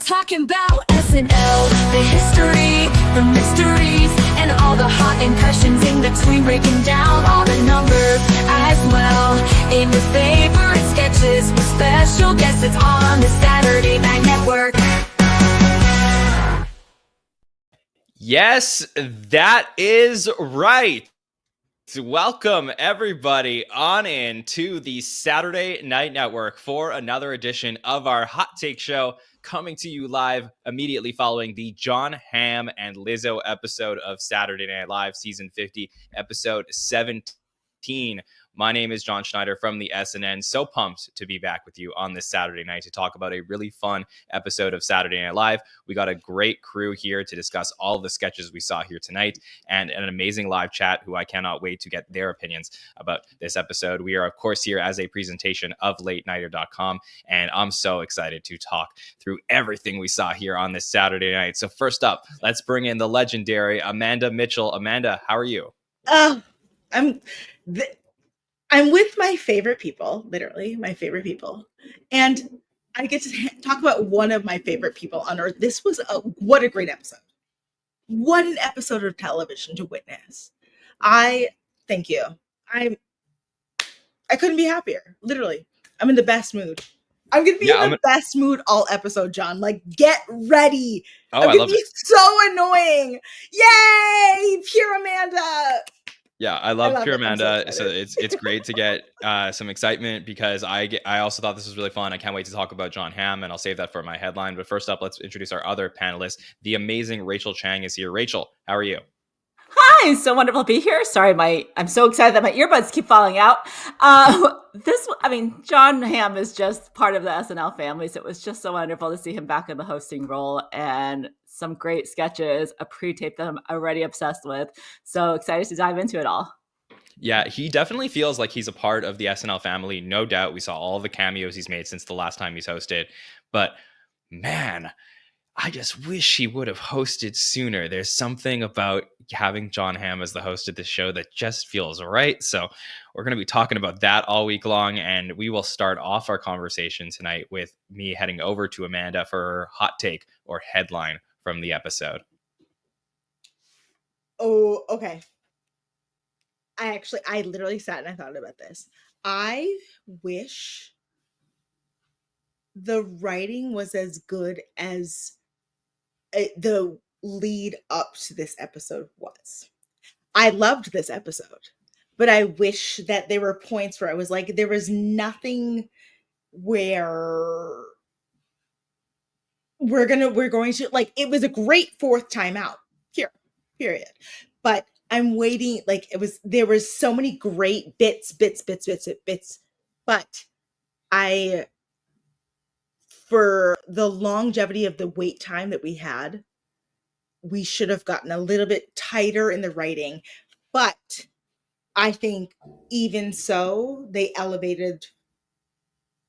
talking about SNL, the history, the mysteries, and all the hot impressions in between, breaking down all the numbers as well. In your favorite sketches with special guests, it's on the Saturday Night Network. Yes, that is right. Welcome everybody on in to the Saturday Night Network for another edition of our Hot Take Show, coming to you live immediately following the Jon Hamm and Lizzo episode of Saturday Night Live, season 50, episode 17. My name is Jon Schneider from the SNN. So pumped to be back with you on this Saturday night to talk about a really fun episode of Saturday Night Live. We got a great crew here to discuss all the sketches we saw here tonight and an amazing live chat who I cannot wait to get their opinions about this episode. We are, of course, here as a presentation of LateNighter.com, and I'm so excited to talk through everything we saw here on this Saturday night. So first up, let's bring in the legendary Amanda Mitchell. Amanda, how are you? I'm with my favorite people, literally my favorite people. And I get to talk about one of my favorite people on earth. This was what a great episode. What an episode of television to witness. Thank you. I couldn't be happier. Literally. I'm in the best mood. I'm going to be in the best mood all episode, John. Like, get ready. Oh, I'm going to be so annoying. Yay! Pure Amanda. Yeah, I love Pure Amanda. So it's great to get some excitement because I also thought this was really fun. I can't wait to talk about Jon Hamm, and I'll save that for my headline. But first up, let's introduce our other panelists. The amazing Rachel Chang is here. Rachel, how are you? Hi, so wonderful to be here. Sorry, I'm so excited that my earbuds keep falling out. Jon Hamm is just part of the SNL family, so it was just so wonderful to see him back in the hosting role and some great sketches, a pre-tape that I'm already obsessed with. So excited to dive into it all. Yeah, he definitely feels like he's a part of the SNL family. No doubt. We saw all the cameos he's made since the last time he's hosted. But man, I just wish he would have hosted sooner. There's something about having Jon Hamm as the host of this show that just feels right. So we're going to be talking about that all week long. And we will start off our conversation tonight with me heading over to Amanda for her hot take or headline from the episode. Oh, okay. I literally sat and I thought about this. I wish the writing was as good as the lead up to this episode was. I loved this episode, but I wish that there were points where I was like, there was nothing where we're going to, like, it was a great fourth time out here, period. But I'm waiting, like, there was so many great bits, but for the longevity of the wait time that we had, we should have gotten a little bit tighter in the writing. But I think even so, they elevated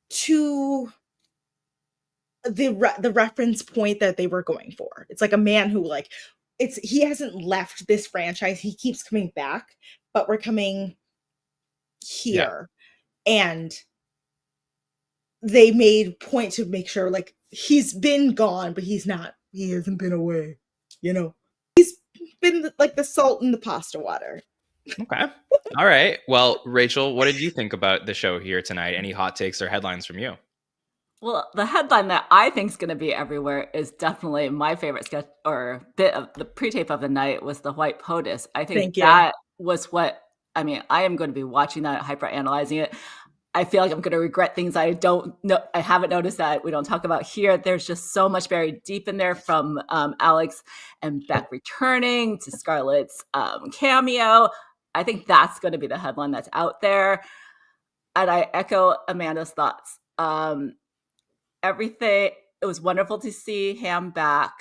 to the reference point that they were going for. It's like a man who, like, he hasn't left this franchise. He keeps coming back, but we're coming here. Yeah. And they made point to make sure, like, he's been gone, but he hasn't been away. You know, he's been like the salt in the pasta water. Okay. All right. Well, Rachel, what did you think about the show here tonight? Any hot takes or headlines from you? Well, the headline that I think is going to be everywhere is definitely my favorite sketch or bit of the pre-tape of the night was the White Potus. I think that was I am going to be watching that, hyper-analyzing it. I feel like I'm going to regret things I haven't noticed that we don't talk about here. There's just so much buried deep in there, from Alex and Beck returning to Scarlett's cameo. I think that's going to be the headline that's out there. And I echo Amanda's thoughts. Everything, it was wonderful to see Hamm back.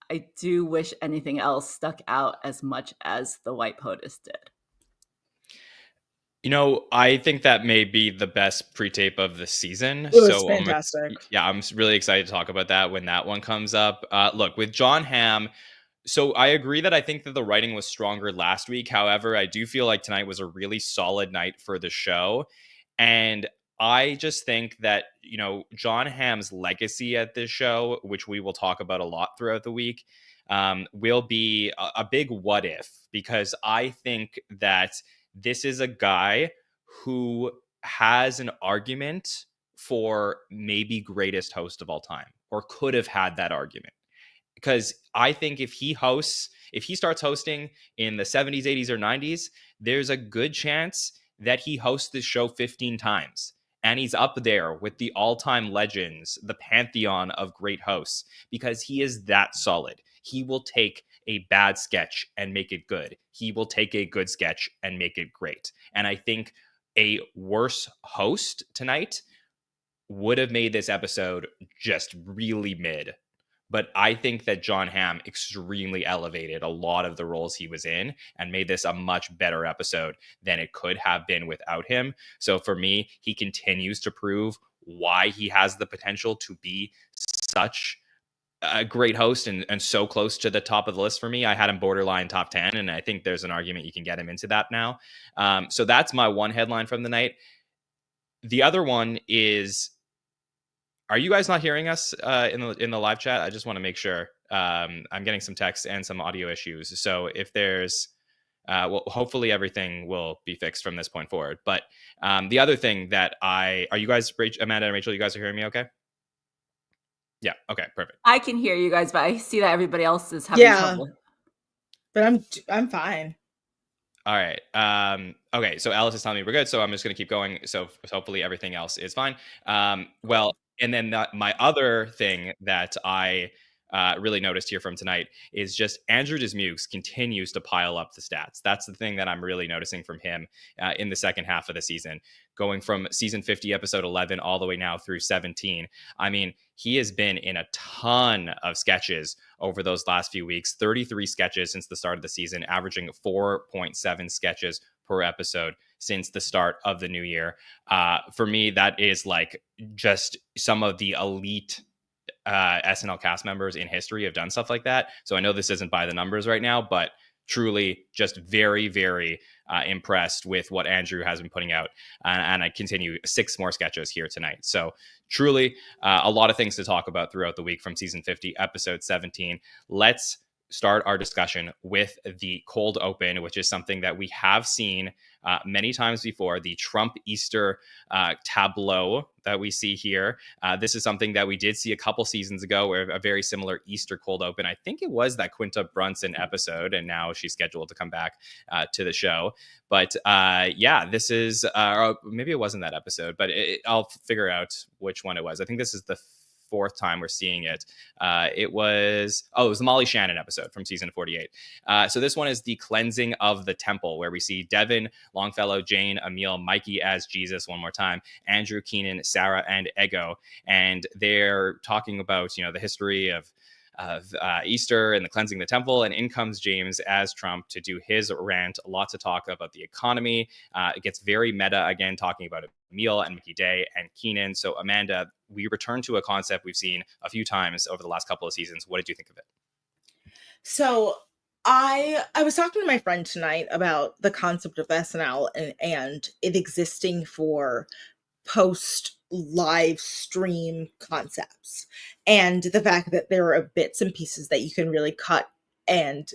I do wish anything else stuck out as much as the White Potus did. You know, I think that may be the best pre-tape of the season. It was fantastic. I'm really excited to talk about that when that one comes up. Look, with Jon Hamm, so I agree that I think that the writing was stronger last week. However, I do feel like tonight was a really solid night for the show. And I just think that, Jon Hamm's legacy at this show, which we will talk about a lot throughout the week, will be a big what if, because I think that this is a guy who has an argument for maybe greatest host of all time, or could have had that argument. Because I think if he starts hosting in the 70s, 80s, or 90s, there's a good chance that he hosts this show 15 times. And he's up there with the all-time legends, the pantheon of great hosts, because he is that solid. He will take a bad sketch and make it good. He will take a good sketch and make it great. And I think a worse host tonight would have made this episode just really mid. But I think that Jon Hamm extremely elevated a lot of the roles he was in and made this a much better episode than it could have been without him. So for me, he continues to prove why he has the potential to be such a great host and so close to the top of the list for me. I had him borderline top 10, and I think there's an argument you can get him into that now. So that's my one headline from the night. The other one is, are you guys not hearing us in the live chat? I just want to make sure. I'm getting some text and some audio issues. So if there's, hopefully everything will be fixed from this point forward. But the other thing that are you guys, Amanda and Rachel, you guys are hearing me okay? Yeah. Okay. Perfect. I can hear you guys, but I see that everybody else is having trouble. But I'm fine. All right. Okay. So Alice is telling me we're good. So I'm just going to keep going. So hopefully everything else is fine. Well, and then my other thing that I really noticed here from tonight is just Andrew Dismukes continues to pile up the stats. That's the thing that I'm really noticing from him in the second half of the season, going from season 50, episode 11, all the way now through 17. I mean, he has been in a ton of sketches over those last few weeks, 33 sketches since the start of the season, averaging 4.7 sketches per episode since the start of the new year. For me, that is like just some of the elite SNL cast members in history have done stuff like that. So I know this isn't by the numbers right now, but truly just very, very impressed with what Andrew has been putting out. And I continue 6 more sketches here tonight. So truly a lot of things to talk about throughout the week from season 50, episode 17. Let's start our discussion with the cold open, which is something that we have seen many times before, the Trump Easter tableau that we see here. This is something that we did see a couple seasons ago, where a very similar Easter cold open. I think it was that Quinta Brunson episode, and now she's scheduled to come back to the show. But yeah, this is, or maybe it wasn't that episode, but I'll figure out which one it was. I think this is the 4th time we're seeing it. It was the Molly Shannon episode from season 48. So this one is the cleansing of the temple, where we see Devin, Longfellow, Jane, Emil, Mikey as Jesus one more time, Andrew, Keenan, Sarah, and Ego. And they're talking about, the history of Easter and the cleansing of the temple, and in comes James as Trump to do his rant. Lots of talk about the economy. It gets very meta again, talking about Emil and Mickey Day and Keenan. So Amanda, we return to a concept we've seen a few times over the last couple of seasons. What did you think of it? So I was talking to my friend tonight about the concept of SNL and it existing for post live stream concepts, and the fact that there are bits and pieces that you can really cut and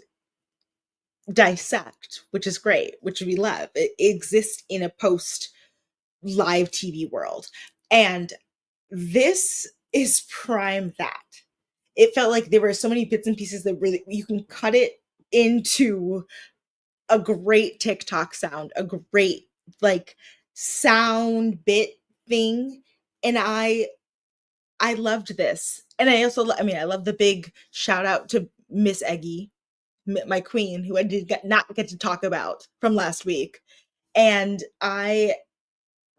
dissect, which is great, which we love. It exists in a post live TV world, and this is prime that. It felt like there were so many bits and pieces that really you can cut it into a great TikTok sound, a great like sound bit thing. And I loved this. And I also, I love the big shout out to Miss Eggy, my queen, who I did not get to talk about from last week. And I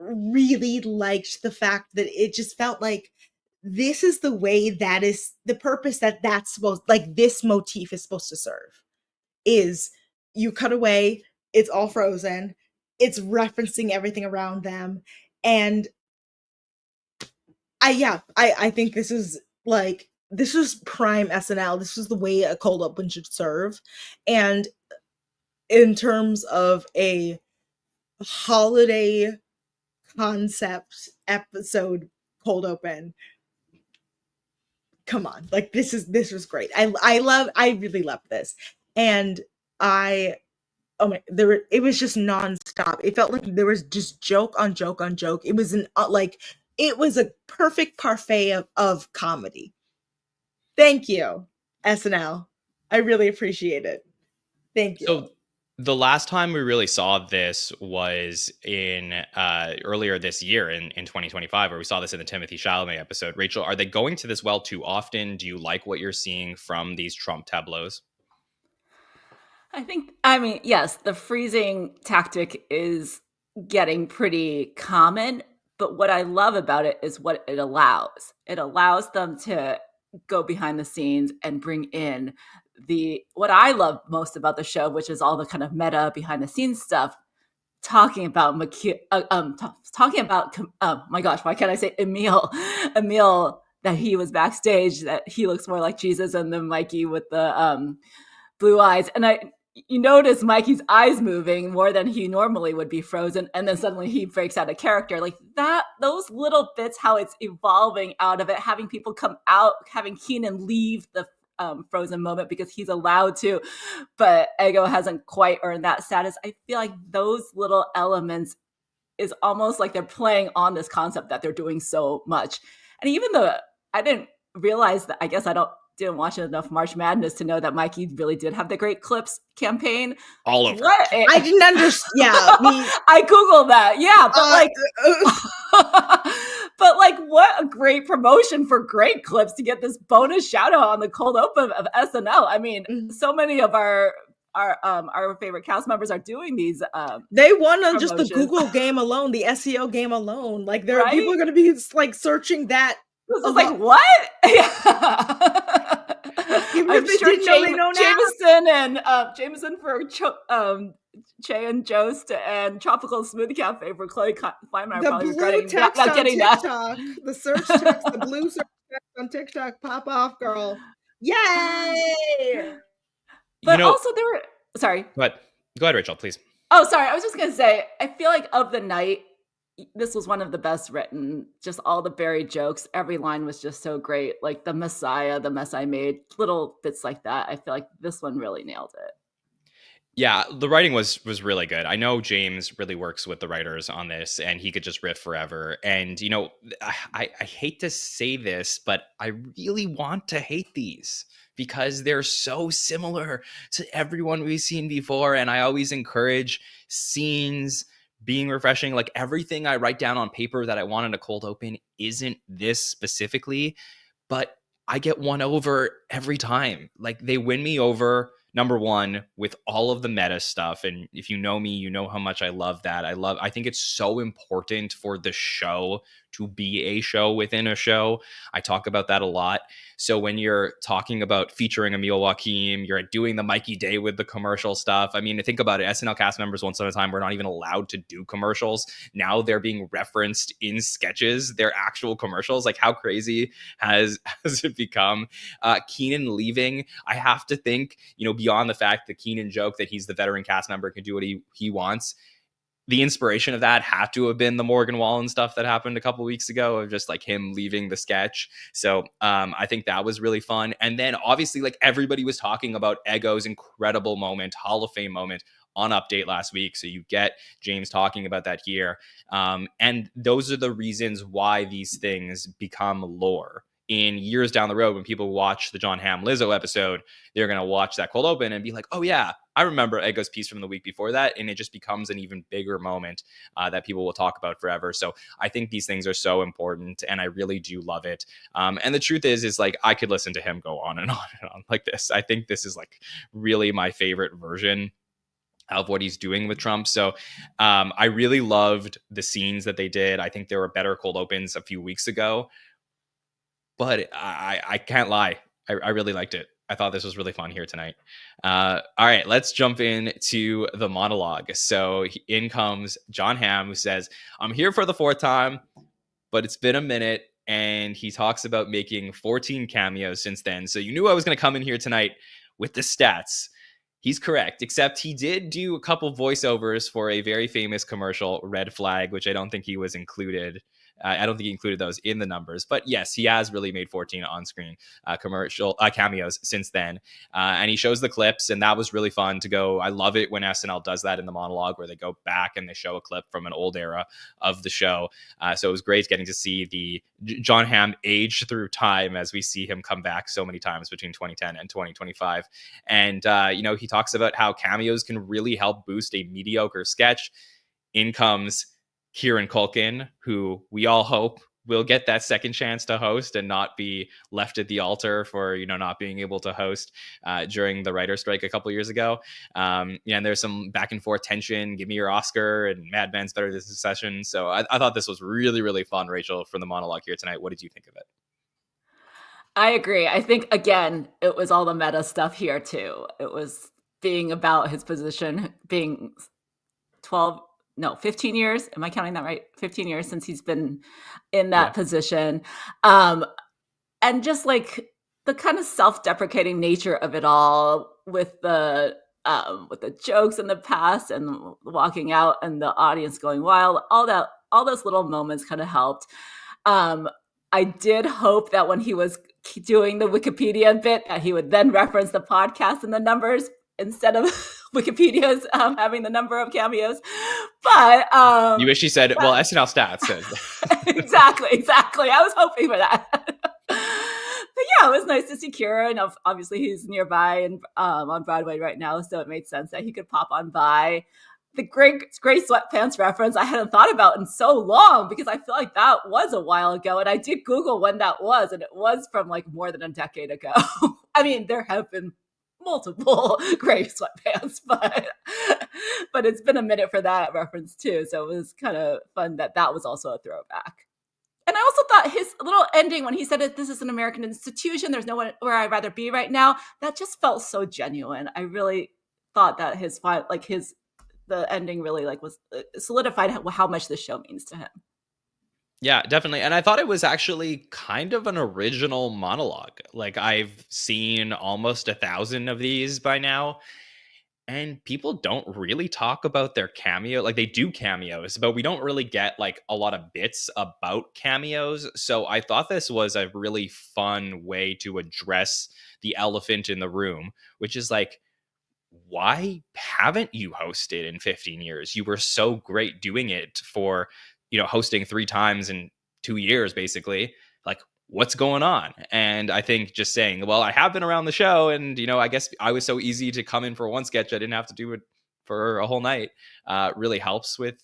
really liked the fact that it just felt like this is the way, that is the purpose that's supposed, like this motif is supposed to serve, is you cut away, it's all frozen, it's referencing everything around them. And I think this is prime SNL. This is the way a cold open should serve. And in terms of a holiday concept episode cold open. Come on, like this was great. I really loved this, and it was just nonstop. It felt like there was just joke on joke on joke. It was it was a perfect parfait of comedy. Thank you, SNL. I really appreciate it. Thank you. So the last time we really saw this was in earlier this year in 2025, where we saw this in the Timothy Chalamet episode. Rachel, are they going to this well too often? Do you like what you're seeing from these Trump tableaus? I mean, yes, the freezing tactic is getting pretty common, but what I love about it is what it allows. It allows them to go behind the scenes and bring in what I love most about the show, which is all the kind of meta behind the scenes stuff, talking about oh my gosh, why can't I say Emil, that he was backstage, that he looks more like Jesus, and then Mikey with the blue eyes. And you notice Mikey's eyes moving more than he normally would be frozen, and then suddenly he breaks out a character like that. Those little bits, how it's evolving out of it, having people come out, having Keenan leave the frozen moment because he's allowed to, but Ego hasn't quite earned that status. I feel like those little elements is almost like they're playing on this concept that they're doing so much. And even though I didn't realize that, I guess I didn't watch enough March Madness to know that Mikey really did have the Great Clips campaign. All over. I didn't understand. Yeah, I Googled that. Yeah, but but what a great promotion for Great Clips to get this bonus shout out on the cold open of SNL. I mean, so many of our favorite cast members are doing these. They won on just the Google game alone, the SEO game alone. Like people are going to be like searching that. This is like, what? I'm sure Jameson for Che and Jost and Tropical Smoothie Cafe for Chloe Feynman. The blue text not getting on TikTok, that. The search text, the blue search text on TikTok, pop off, girl. Yay! But also there were, sorry. Go ahead, Rachel, please. Oh, sorry. I was just going to say, I feel like of the night, this was one of the best written, just all the buried jokes. Every line was just so great. Like the mess I made, little bits like that. I feel like this one really nailed it. Yeah, the writing was really good. I know James really works with the writers on this, and he could just riff forever. And, I hate to say this, but I really want to hate these because they're so similar to everyone we've seen before. And I always encourage scenes being refreshing. Like everything I write down on paper that I want in a cold open isn't this specifically, but I get won over every time. Like they win me over, number one, with all of the meta stuff. And if you know me, you know how much I love that. I think it's so important for the show to be a show within a show. I talk about that a lot. So when you're talking about featuring Emil, Wakim, you're doing the Mikey Day with the commercial stuff. I mean, think about it. SNL cast members once upon a time were not even allowed to do commercials. Now they're being referenced in sketches, their actual commercials. Like how crazy has it become? Keenan leaving, I have to think, beyond the fact that Keenan joked that he's the veteran cast member, can do what he wants. The inspiration of that had to have been the Morgan Wallen stuff that happened a couple weeks ago of just like him leaving the sketch. So I think that was really fun. And then obviously like everybody was talking about Ego's incredible moment, Hall of Fame moment on Update last week. So you get James talking about that here. And those are the reasons why these things become lore. In years down the road, when people watch the Jon Hamm Lizzo episode, they're going to watch that cold open and be like, oh yeah, I remember Ego's piece from the week before that. And it just becomes an even bigger moment that people will talk about forever. So I think these things are so important and I really do love it. And the truth is like, I could listen to him go on and on and on like this. I think this is like really my favorite version of what he's doing with Trump. So I really loved the scenes that they did. I think there were better cold opens a few weeks ago. But I can't lie. I really liked it. I thought this was really fun here tonight. All right, let's jump into the monologue. So in comes Jon Hamm, who says, I'm here for the fourth time, but it's been a minute. And he talks about making 14 cameos since then. So you knew I was going to come in here tonight with the stats. He's correct, except he did do a couple voiceovers for a very famous commercial, Red Flag, which I don't think he was included. I don't think he included those in the numbers, but yes, he has really made 14 on-screen commercial cameos since then. And he shows the clips, and that was really fun to go. I love it when SNL does that in the monologue, where they go back and they show a clip from an old era of the show. So it was great getting to see the Jon Hamm age through time as we see him come back so many times between 2010 and 2025. And, he talks about how cameos can really help boost a mediocre sketch. In comes Kieran Culkin, who we all hope will get that second chance to host and not be left at the altar for, not being able to host during the writer's strike a couple years ago. And there's some back and forth tension. Give me your Oscar and Mad Men's better this session. So I thought this was really, really fun, Rachel, from the monologue here tonight. What did you think of it? I agree. I think, again, it was all the meta stuff here, too. It was being about his position, being 15 years. Am I counting that right? 15 years since he's been in that position. And just like the kind of self-deprecating nature of it all with the jokes in the past and walking out and the audience going wild, all those little moments kind of helped. I did hope that when he was doing the Wikipedia bit that he would then reference the podcast and the numbers instead of Wikipedia's having the number of cameos. But you wish he said, well, SNL Stats says. Exactly. I was hoping for that. But yeah, it was nice to see Kieran. Obviously, he's nearby and on Broadway right now, so it made sense that he could pop on by. The gray sweatpants reference I hadn't thought about in so long, because I feel like that was a while ago. And I did Google when that was, and it was from like more than a decade ago. I mean, there have been multiple gray sweatpants, but it's been a minute for that reference too. So it was kind of fun that was also a throwback. And I also thought his little ending when he said that this is an American institution, there's nowhere where I'd rather be right now, that just felt so genuine. I really thought that the ending really was solidified how much this show means to him. Yeah, definitely. And I thought it was actually kind of an original monologue. Like, I've seen almost 1,000 of these by now, and people don't really talk about their cameo. Like, they do cameos, but we don't really get like a lot of bits about cameos. So I thought this was a really fun way to address the elephant in the room, which is like, why haven't you hosted in 15 years? You were so great doing it for, hosting 3 times in 2 years, basically. Like, what's going on? And I think just saying, well, I have been around the show, and, I guess I was so easy to come in for one sketch, I didn't have to do it for a whole night, really helps with,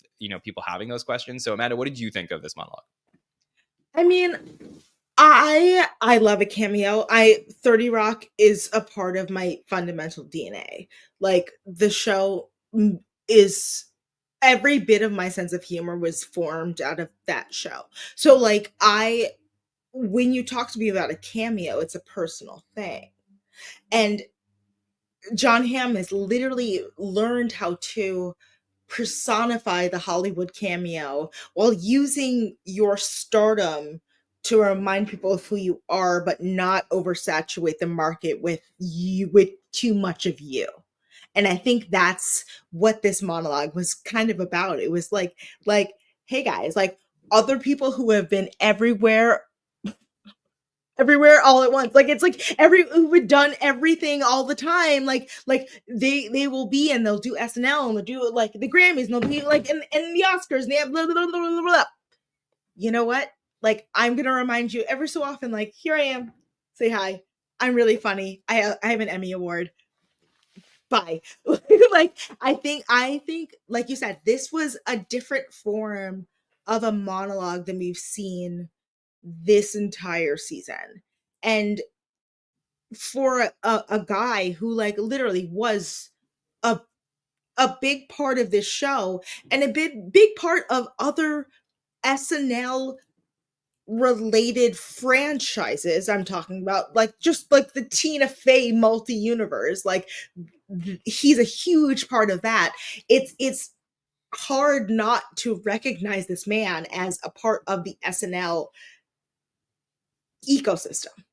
people having those questions. So Amanda, what did you think of this monologue? I mean, I love a cameo. 30 Rock is a part of my fundamental DNA. Like, the show is, every bit of my sense of humor was formed out of that show. So like, when you talk to me about a cameo, it's a personal thing. And Jon Hamm has literally learned how to personify the Hollywood cameo while using your stardom to remind people of who you are, but not oversaturate the market with too much of you. And I think that's what this monologue was kind of about. It was like, hey guys, like, other people who have been everywhere all at once. Like, it's like who've done everything all the time. Like they will be, and they'll do SNL, and they'll do like the Grammys, and they'll be like and the Oscars, and they have blah, blah, blah, blah, blah. You know what? Like, I'm gonna remind you every so often, like, here I am, say hi. I'm really funny. I have an Emmy Award. Bye. Like, I think, like you said, this was a different form of a monologue than we've seen this entire season. And for a guy who like literally was a big part of this show and a big part of other SNL related franchises, I'm talking about, like, just like the Tina Fey multi-universe, like, he's a huge part of that. It's hard not to recognize this man as a part of the SNL ecosystem.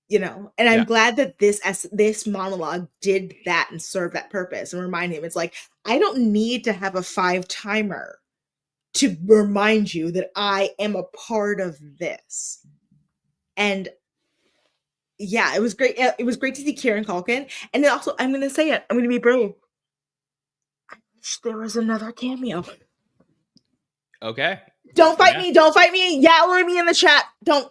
you know, and I'm glad that this monologue did that and served that purpose and remind him. It's like, I don't need to have a 5 timer to remind you that I am a part of this. And yeah, it was great. It was great to see Kieran Culkin. And also, I'm going to say it. I'm going to be brave. I wish there was another cameo. Okay. Don't fight me. Don't fight me. Yell at me in the chat. Don't.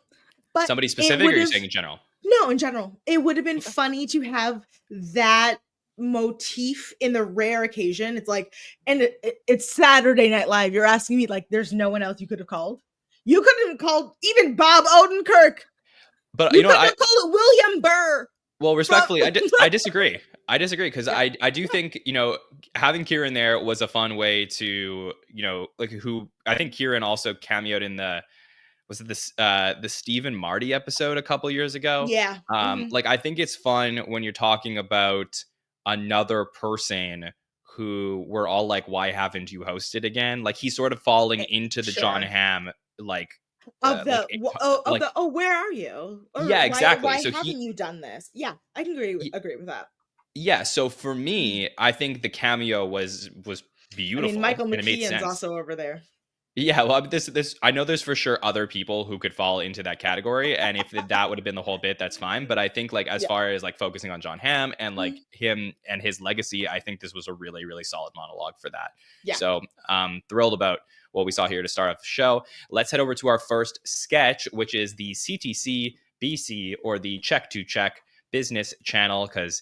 But somebody specific, or are you saying in general? No, in general. It would have been funny to have that motif in the rare occasion. It's like, and it's Saturday Night Live. You're asking me, like, there's no one else you could have called? You could have called even Bob Odenkirk. But you know could what? have called William Burr. Well, respectfully, I disagree. I disagree because I do think, you know, having Kieran there was a fun way to, you know, like who I think Kieran also cameoed in the Steve and Marty episode a couple years ago. Yeah. Like I think it's fun when you're talking about another person who we're all like, why haven't you hosted again? Like he's sort of falling into the Jon Hamm like. Where are you? Or yeah, exactly. Why haven't you done this? Yeah, I can agree with that. Yeah, so for me, I think the cameo was beautiful. I mean, Michael McKean's also over there. Yeah, well, this I know there's for sure other people who could fall into that category, and if that would have been the whole bit, that's fine. But I think like as far as like focusing on Jon Hamm and like him and his legacy, I think this was a really, really solid monologue for that. Yeah. So thrilled about what we saw here to start off the show. Let's head over to our first sketch, which is the CTC BC, or the Check to Check business channel, because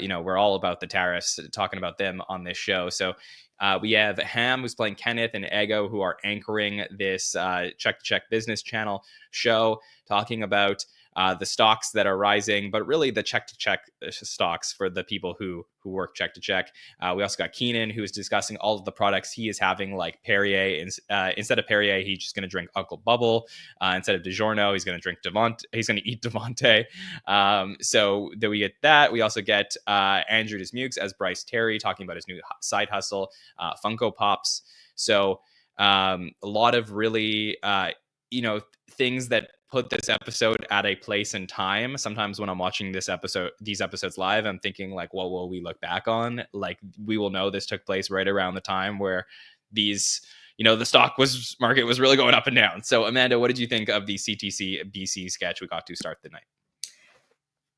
you know, we're all about the tariffs, talking about them on this show. So we have Hamm, who's playing Kenneth, and Ego, who are anchoring this Check to Check business channel show, talking about the stocks that are rising, but really the Check to Check stocks for the people who work Check to Check. We also got Keenan, who is discussing all of the products he is having, like Perrier. Instead of Perrier, he's just going to drink Uncle Bubble. Instead of DiGiorno, he's going to drink Devonte. He's going to eat Devonte. So then we get that. We also get Andrew Dismukes as Bryce Terry, talking about his new side hustle, Funko Pops. So a lot of really, you know, things that put this episode at a place and time. Sometimes when I'm watching these episodes live, I'm thinking like, what will we look back on? Like, we will know this took place right around the time where these, you know, the stock market was really going up and down. So Amanda, what did you think of the CTC BC sketch we got to start the night?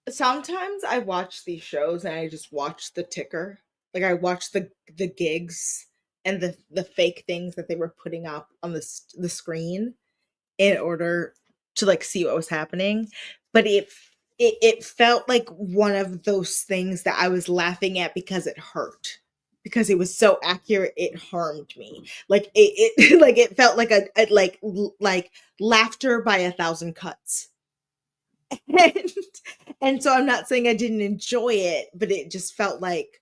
Sometimes I watch these shows and I just watch the ticker. Like I watch the gigs and the fake things that they were putting up on the screen in order to like see what was happening. But it felt like one of those things that I was laughing at because it hurt, because it was so accurate. It harmed me. Like it like it felt like a like laughter by 1,000 cuts. And so I'm not saying I didn't enjoy it, but it just felt like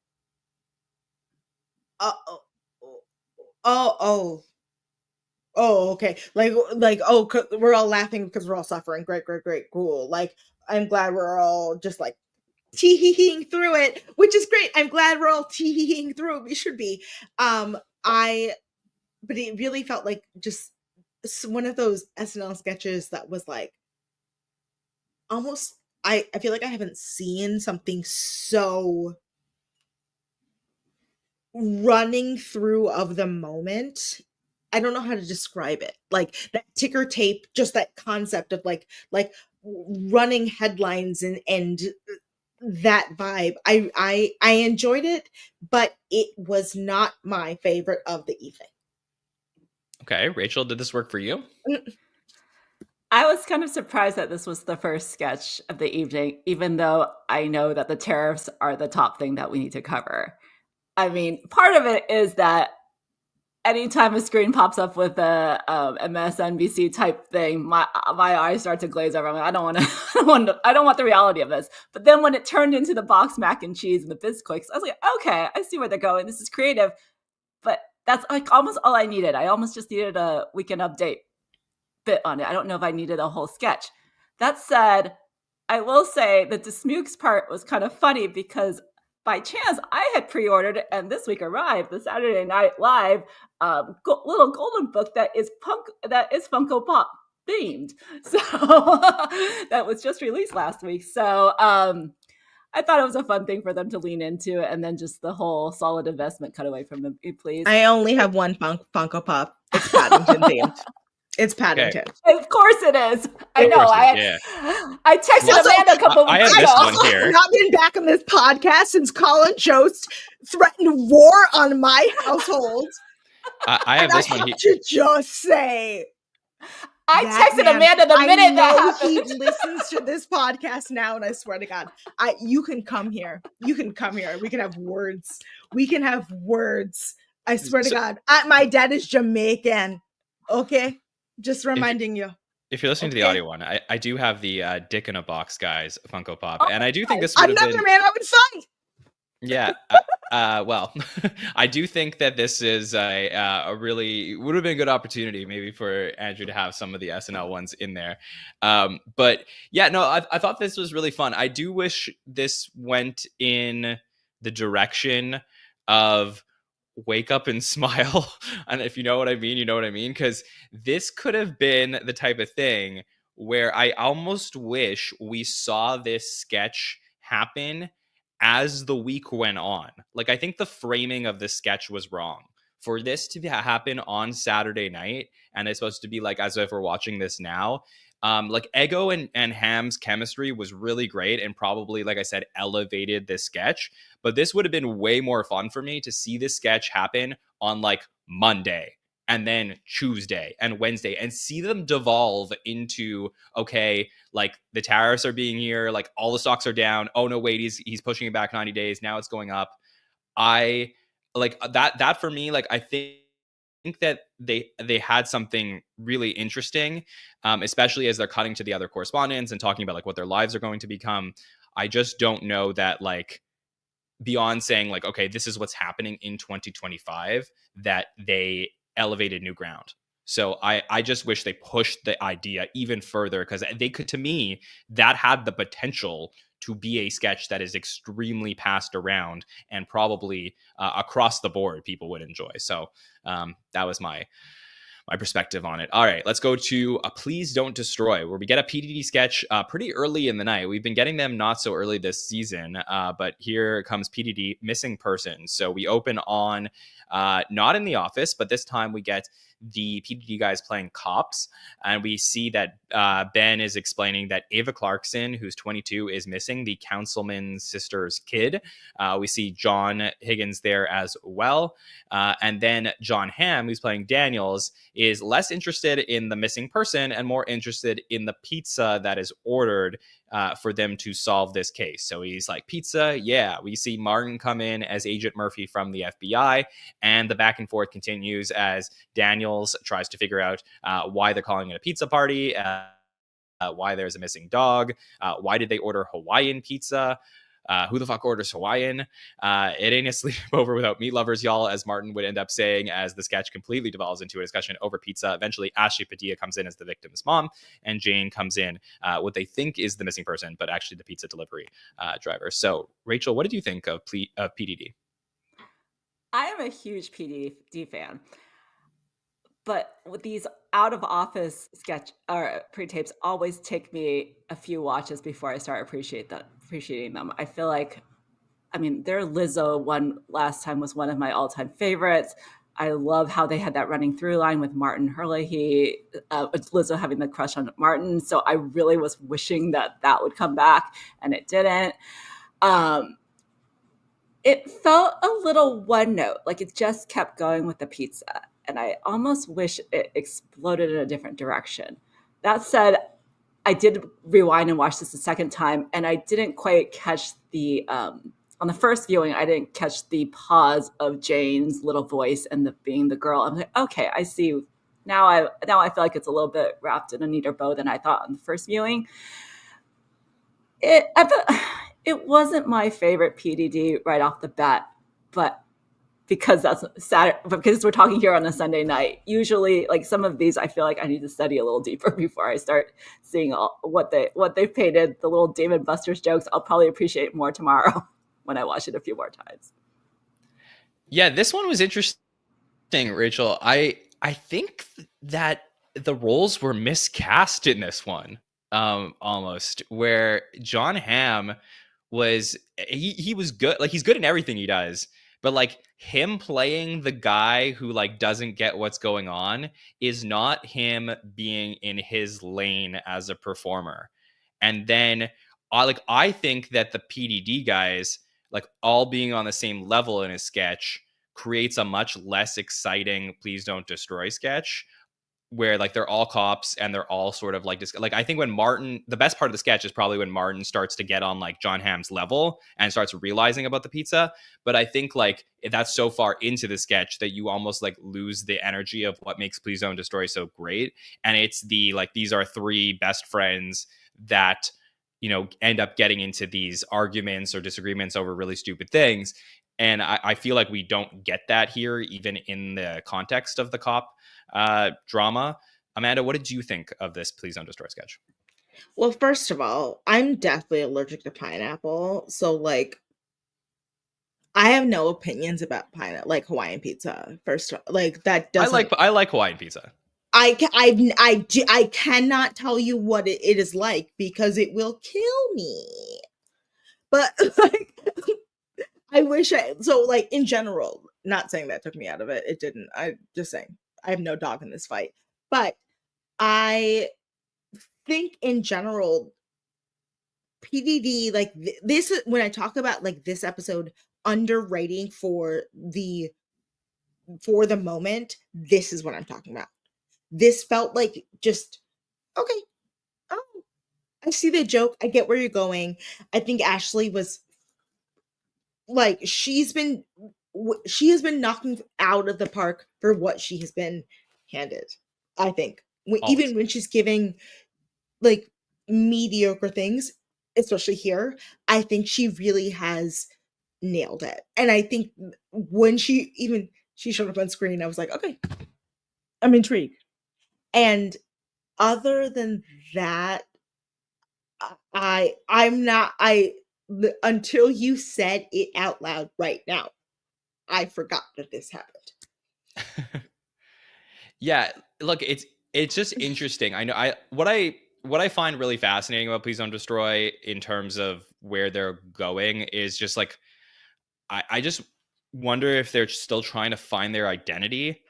okay. Like, oh, we're all laughing because we're all suffering. Great, cool. Like, I'm glad we're all just like tee-hee-heeing through it, which is great. I'm glad we're all tee-hee-heeing through it. We should be. But it really felt like just one of those SNL sketches that was like almost, I feel like I haven't seen something so running through of the moment. I don't know how to describe it. Like that ticker tape, just that concept of like running headlines and that vibe. I enjoyed it, but it was not my favorite of the evening. Okay, Rachel, did this work for you? I was kind of surprised that this was the first sketch of the evening, even though I know that the tariffs are the top thing that we need to cover. I mean, part of it is that anytime a screen pops up with a MSNBC type thing, my eyes start to glaze over. I'm like, I don't want the reality of this. But then when it turned into the box mac and cheese and the Bisquicks, I was like, okay, I see where they're going. This is creative. But that's like almost all I needed. I almost just needed a weekend update bit on it. I don't know if I needed a whole sketch. That said, I will say the Dismukes part was kind of funny because by chance, I had pre-ordered and this week arrived the Saturday Night Live little golden book that is Funko Pop themed. So that was just released last week. So I thought it was a fun thing for them to lean into, and then just the whole solid investment cut away from them, please. I only have one Funko Pop. It's Paddington themed. It's Paddington. Okay. Of course it is. I know. I texted Amanda a couple weeks ago. I've not been back on this podcast since Colin Jost threatened war on my household. I have this one. I have to just say, I texted Amanda the minute that happened. He listens to this podcast now, and I swear to God, you can come here. You can come here. We can have words. I swear to God. My dad is Jamaican. Okay? Just reminding you. If you're listening to the audio one, I do have the Dick in a Box guys Funko Pop, and I do think this would have been another man I would fight. Yeah. Well, I do think that this is a really would have been a good opportunity maybe for Andrew to have some of the SNL ones in there. But yeah, no, I thought this was really fun. I do wish this went in the direction of wake up and smile. And if you know what I mean, you know what I mean. Because this could have been the type of thing where I almost wish we saw this sketch happen as the week went on. Like, I think the framing of the sketch was wrong. For this to happen on Saturday night, and it's supposed to be like as if we're watching this now, like Ego and Hamm's chemistry was really great and probably, like I said, elevated this sketch. But this would have been way more fun for me to see this sketch happen on like Monday and then Tuesday and Wednesday and see them devolve into, okay, like the tariffs are being here, like all the stocks are down. Oh no, wait, he's pushing it back 90 days. Now it's going up. I like that for me, like I think that they had something really interesting, especially as they're cutting to the other correspondents and talking about like what their lives are going to become. I just don't know that, like, beyond saying like, okay, this is what's happening in 2025, that they elevated new ground. So I just wish they pushed the idea even further, because they could, to me, that had the potential to be a sketch that is extremely passed around and probably across the board people would enjoy. So that was my perspective on it. All right, let's go to Please Don't Destroy, where we get a PDD sketch pretty early in the night. We've been getting them not so early this season, but here comes PDD Missing Person. So we open on not in the office, but this time we get the PDD guys playing cops, and we see that Ben is explaining that Ava Clarkson, who's 22, is missing, the councilman's sister's kid. We see John Higgins there as well, and then Jon Hamm, who's playing Daniels, is less interested in the missing person and more interested in the pizza that is ordered for them to solve this case. So he's like, pizza, yeah. We see Martin come in as Agent Murphy from the FBI, and the back and forth continues as Daniels tries to figure out why they're calling it a pizza party, why there's a missing dog, why did they order Hawaiian pizza, who the fuck orders Hawaiian? It ain't a sleepover without meat lovers, y'all, as Martin would end up saying as the sketch completely devolves into a discussion over pizza. Eventually, Ashley Padilla comes in as the victim's mom, and Jane comes in what they think is the missing person, but actually the pizza delivery driver. So, Rachel, what did you think of PDD? I am a huge PDD fan. But with these out of office sketch or pre-tapes always take me a few watches before I start appreciating them. I feel like, I mean, their Lizzo one last time was one of my all-time favorites. I love how they had that running through line with Martin Herlihy, Lizzo having the crush on Martin. So I really was wishing that would come back, and it didn't. It felt a little one note, like it just kept going with the pizza. And I almost wish it exploded in a different direction. That said, I did rewind and watch this a second time, and I didn't quite catch the, on the first viewing, I didn't catch the pause of Jane's little voice and being the girl. I'm like, okay, I see. Now I feel like it's a little bit wrapped in a neater bow than I thought on the first viewing. It wasn't my favorite PDD right off the bat, but because that's Saturday, because we're talking here on a Sunday night. Usually, like some of these, I feel like I need to study a little deeper before I start seeing what they've painted. The little David Buster's jokes, I'll probably appreciate more tomorrow when I watch it a few more times. Yeah, this one was interesting, Rachel. I think that the roles were miscast in this one, almost, where Jon Hamm was he was good, like he's good in everything he does, but like him playing the guy who like doesn't get what's going on is not him being in his lane as a performer. And then I think that the PDD guys like all being on the same level in a sketch creates a much less exciting please don't destroy sketch, where like they're all cops and they're all sort of like I think when Martin, the best part of the sketch is probably when Martin starts to get on like Jon Hamm's level and starts realizing about the pizza. But I think like that's so far into the sketch that you almost like lose the energy of what makes Please Don't Destroy so great. And it's the like these are three best friends that, you know, end up getting into these arguments or disagreements over really stupid things. And I feel like we don't get that here, even in the context of the cop drama. Amanda, what did you think of this Please Don't Destroy sketch? Well, first of all, I'm deathly allergic to pineapple. So, like, I have no opinions about pineapple, like Hawaiian pizza. First, like that doesn't. I like Hawaiian pizza. I cannot tell you what it is like because it will kill me. But like, I wish so like in general, not saying that took me out of it. It didn't. I just saying I have no dog in this fight. But I think in general, PDD, like this, when I talk about like this episode underrating for the moment, this is what I'm talking about. This felt like just, okay, oh, I see the joke. I get where you're going. I think Ashley was like, she has been knocking out of the park for what she has been handed. I think even when she's giving like mediocre things, especially here, I think she really has nailed it. And I think when she showed up on screen, I was like, okay, I'm intrigued. And other than that, I'm not, until you said it out loud right now, I forgot that this happened. Yeah, look, it's just interesting. I know what I find really fascinating about Please Don't Destroy in terms of where they're going is just like I just wonder if they're still trying to find their identity.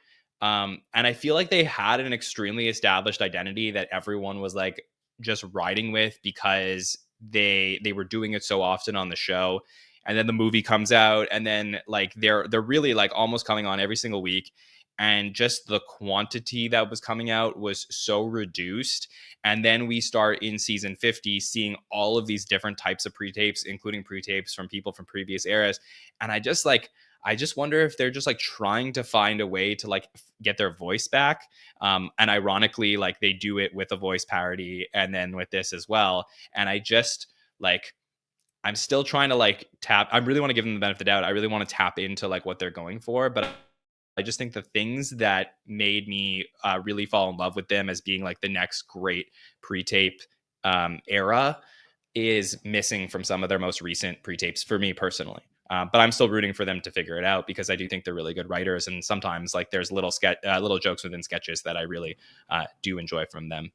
And I feel like they had an extremely established identity that everyone was like just riding with because they were doing it so often on the show. And then the movie comes out and then like they're really like almost coming on every single week. And just the quantity that was coming out was so reduced. And then we start in season 50 seeing all of these different types of pre-tapes, including pre-tapes from people from previous eras. And I just wonder if they're just like trying to find a way to like get their voice back. And ironically, like they do it with a voice parody and then with this as well. And I just like, I'm still trying to like I really want to give them the benefit of the doubt. I really want to tap into like what they're going for, but I just think the things that made me really fall in love with them as being like the next great pre-tape era is missing from some of their most recent pre-tapes for me personally. But I'm still rooting for them to figure it out because I do think they're really good writers. And sometimes like there's little jokes within sketches that I really do enjoy from them.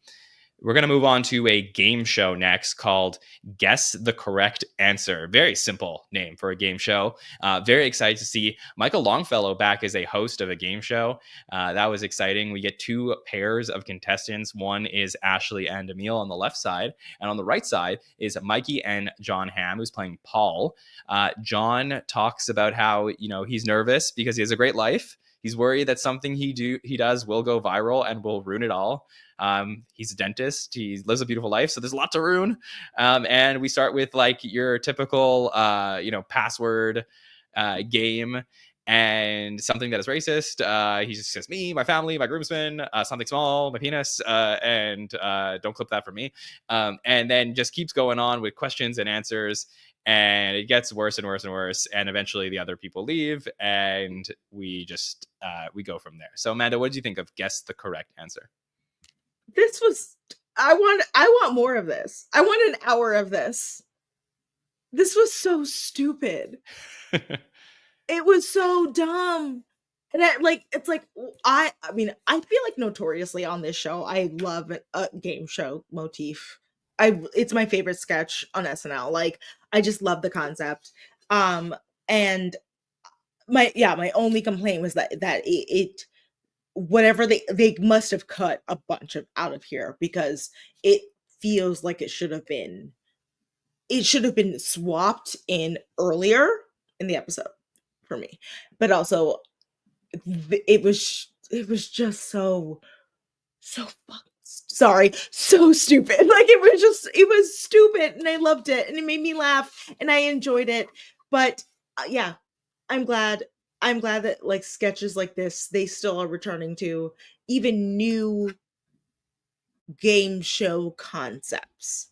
We're going to move on to a game show next called Guess the Correct Answer. Very simple name for a game show. Very excited to see Michael Longfellow back as a host of a game show. That was exciting. We get two pairs of contestants. One is Ashley and Emil on the left side. And on the right side is Mikey and Jon Hamm, who's playing Paul. Jon talks about how, you know, he's nervous because he has a great life. He's worried that something he does will go viral and will ruin it all. He's a dentist. He lives a beautiful life, so there's a lot to ruin. And we start with like your typical, password game and something that is racist. He just says me, my family, my groomsmen, something small, my penis, and don't clip that from me. And then just keeps going on with questions and answers. And it gets worse and worse and worse. And eventually the other people leave and we just, we go from there. So Amanda, what did you think of Guess the Correct Answer? This was, I want more of this. I want an hour of this. This was so stupid. It was so dumb. And it's like, I mean, I feel like notoriously on this show, I love a game show motif. It's my favorite sketch on SNL. Like, I just love the concept. And my only complaint was that it whatever they must have cut a bunch of out of here, because it feels like it should have been swapped in earlier in the episode for me. But also, it was just so sorry, so stupid. Like, it was stupid, and I loved it, and it made me laugh, and I enjoyed it. But yeah, I'm glad that like sketches like this, they still are returning to even new game show concepts,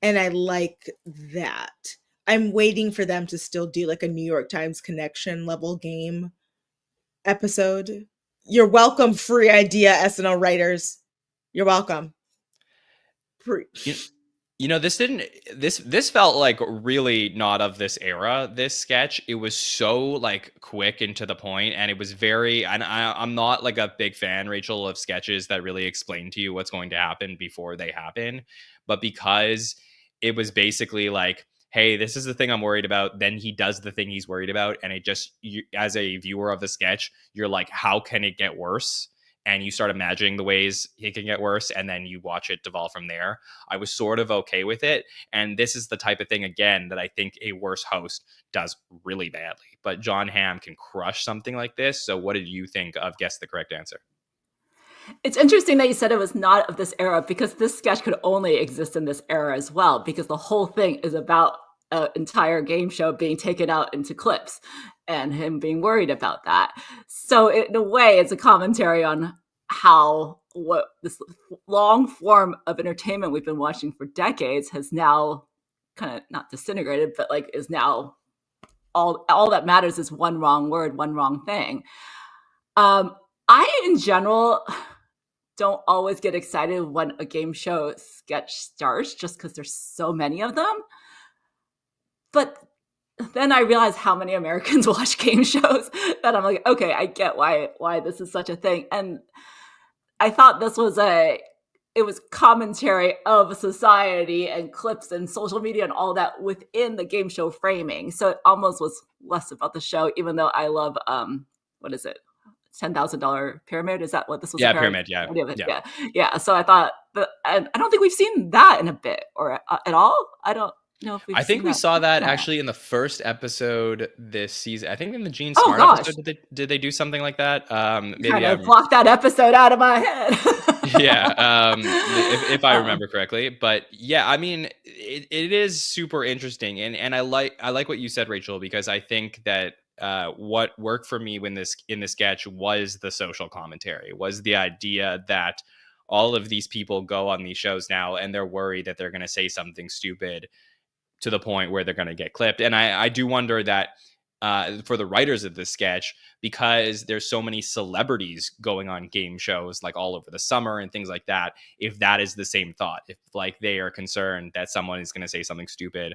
and I like that. I'm waiting for them to still do like a New York Times Connection level game episode. You're welcome, free idea, SNL writers. You're welcome. You know, this felt like really not of this era, this sketch. It was so like quick and to the point, and it was very, and I'm not like a big fan, Rachel, of sketches that really explain to you what's going to happen before they happen. But because it was basically like, hey, this is the thing I'm worried about, then he does the thing he's worried about, and it just, as a viewer of the sketch, you're like, how can it get worse? And you start imagining the ways it can get worse, and then you watch it devolve from there. I was sort of okay with it. And this is the type of thing, again, that I think a worse host does really badly. But Jon Hamm can crush something like this. So what did you think of Guess the Correct Answer? It's interesting that you said it was not of this era, because this sketch could only exist in this era as well, because the whole thing is about an entire game show being taken out into clips and him being worried about that. So in a way, it's a commentary on how what this long form of entertainment we've been watching for decades has now kind of not disintegrated, but like is now all that matters is one wrong word, one wrong thing. I, in general, don't always get excited when a game show sketch starts, just because there's so many of them. But then I realize how many Americans watch game shows that I'm like, okay, I get why this is such a thing. And I thought this was it was commentary of society and clips and social media and all that within the game show framing. So it almost was less about the show, even though I love, what is it? $10,000 pyramid? Is that what this was? Yeah, pyramid. Yeah. Yeah. So I thought, and I don't think we've seen that in a bit or at all. I don't know if I think we saw that actually in the first episode this season. I think in the Gene Oh, Smart gosh. episode, did they do something like that? Maybe Kind I of blocked that episode out of my head. yeah, if I remember correctly. But yeah, I mean, it is super interesting, and I like what you said, Rachel, because I think that what worked for me in this sketch was the social commentary, was the idea that all of these people go on these shows now, and they're worried that they're going to say something stupid to the point where they're going to get clipped. And I do wonder that for the writers of this sketch, because there's so many celebrities going on game shows like all over the summer and things like that, if that is the same thought, if like they are concerned that someone is going to say something stupid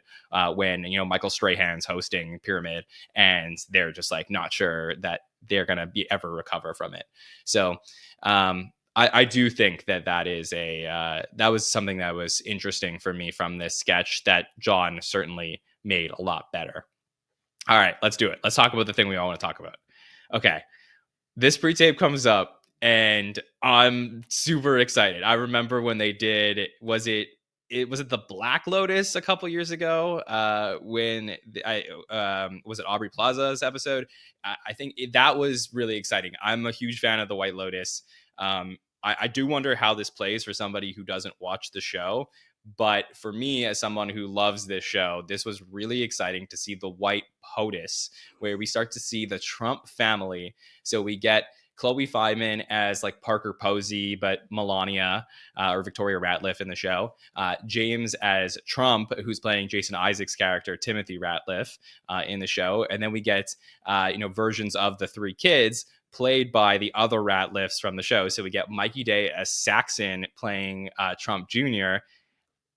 when, you know, Michael Strahan's hosting Pyramid, and they're just like not sure that they're going to be ever recover from it. So I do think that is that was something that was interesting for me from this sketch that Jon certainly made a lot better. All right, let's do it. Let's talk about the thing we all want to talk about. Okay, this pre-tape comes up, and I'm super excited. I remember when they did, was it the Black Lotus a couple years ago when was it Aubrey Plaza's episode? I think that was really exciting. I'm a huge fan of the White Lotus. I do wonder how this plays for somebody who doesn't watch the show. But for me, as someone who loves this show, this was really exciting to see the White Potus, where we start to see the Trump family. So we get Chloe Fineman as like Parker Posey, but Melania or Victoria Ratliff in the show. James as Trump, who's playing Jason Isaacs' character, Timothy Ratliff, in the show. And then we get, versions of the three kids played by the other Ratliffs from the show. So we get Mikey Day as Saxon playing Trump Jr.,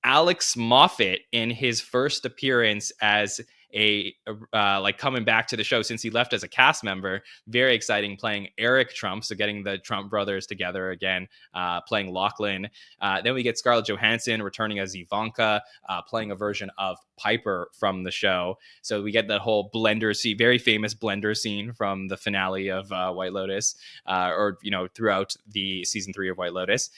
Alex Moffat in his first appearance as like coming back to the show since he left as a cast member. Very exciting, playing Eric Trump, so getting the Trump brothers together again, playing Lachlan. Then we get Scarlett Johansson returning as Ivanka, playing a version of Piper from the show. So we get that whole blender scene, very famous blender scene from the finale of White Lotus, or throughout the season 3 of White Lotus.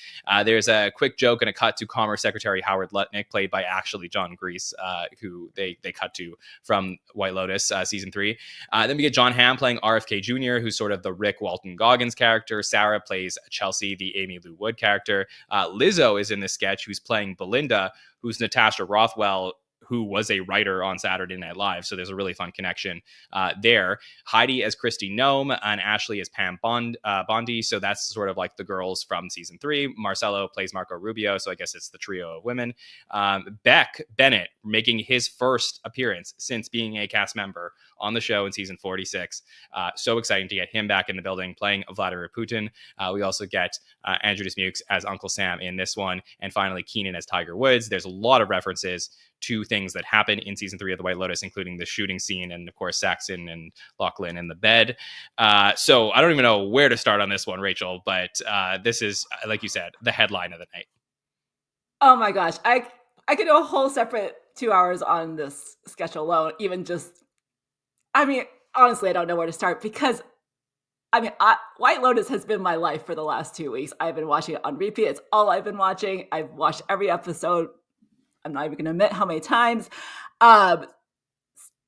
There's a quick joke and a cut to Commerce Secretary Howard Lutnick, played by actually John Grease, who they cut to from White Lotus season 3. Then we get Jon Hamm playing RFK Jr., who's sort of the Rick Walton Goggins character. Sarah plays Chelsea, the Amy Lou Wood character. Lizzo is in this sketch, who's playing Belinda, who's Natasha Rothwell, who was a writer on Saturday Night Live. So there's a really fun connection there. Heidi as Christy Nome and Ashley as Pam Bondi. So that's sort of like the girls from season 3. Marcelo plays Marco Rubio. So I guess it's the trio of women. Beck Bennett making his first appearance since being a cast member on the show in season 46. So exciting to get him back in the building playing Vladimir Putin. We also get Andrew Dismukes as Uncle Sam in this one. And finally, Keenan as Tiger Woods. There's a lot of references to things that happen in season 3 of The White Lotus, including the shooting scene and, of course, Saxon and Lachlan in the bed. So I don't even know where to start on this one, Rachel, but this is, like you said, the headline of the night. Oh my gosh. I could do a whole separate 2 hours on this sketch alone, even just, honestly, I don't know where to start because White Lotus has been my life for the last 2 weeks. I've been watching it on repeat. It's all I've been watching. I've watched every episode. I'm not even going to admit how many times. I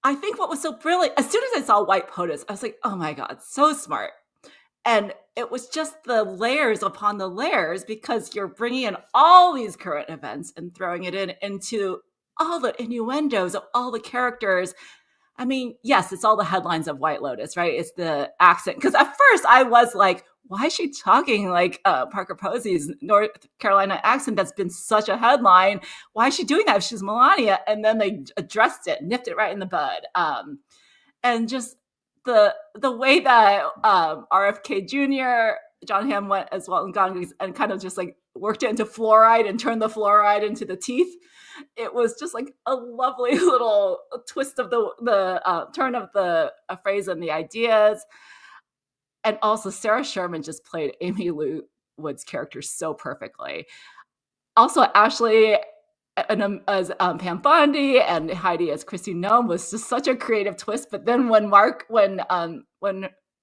think what was so brilliant, as soon as I saw White Potus, I was like, oh my God, so smart. And it was just the layers upon the layers, because you're bringing in all these current events and throwing it into all the innuendos of all the characters. Yes, it's all the headlines of White Lotus, right? It's the accent. Because at first I was like, why is she talking like Parker Posey's North Carolina accent that's been such a headline? Why is she doing that if she's Melania? And then they addressed it, nipped it right in the bud. And just the way that RFK Jr., Jon Hamm went as well and kind of just like worked it into fluoride and turned the fluoride into the teeth. It was just like a lovely little twist of the turn of the phrase and the ideas. And also Sarah Sherman just played Amy Lou Wood's character so perfectly. Also Ashley as Pam Bondi and Heidi as Christy Nome was just such a creative twist. But then when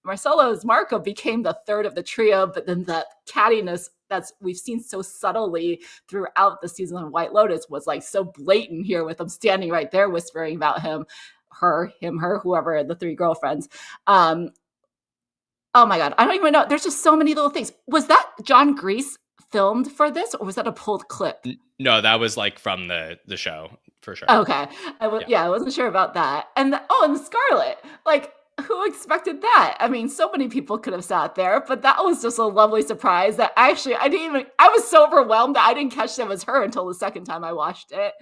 Marcelo's Marco became the third of the trio, but then the cattiness that's we've seen so subtly throughout the season of White Lotus was like so blatant here with them standing right there whispering about him, her, whoever, the 3 girlfriends. Oh my God, I don't even know. There's just so many little things. Was that John Grease filmed for this, or was that a pulled clip? No, that was like from the show for sure. Okay, I wasn't sure about that. And and Scarlett, like, who expected that? So many people could have sat there, but that was just a lovely surprise that I was so overwhelmed that I didn't catch that it was her until the second time I watched it.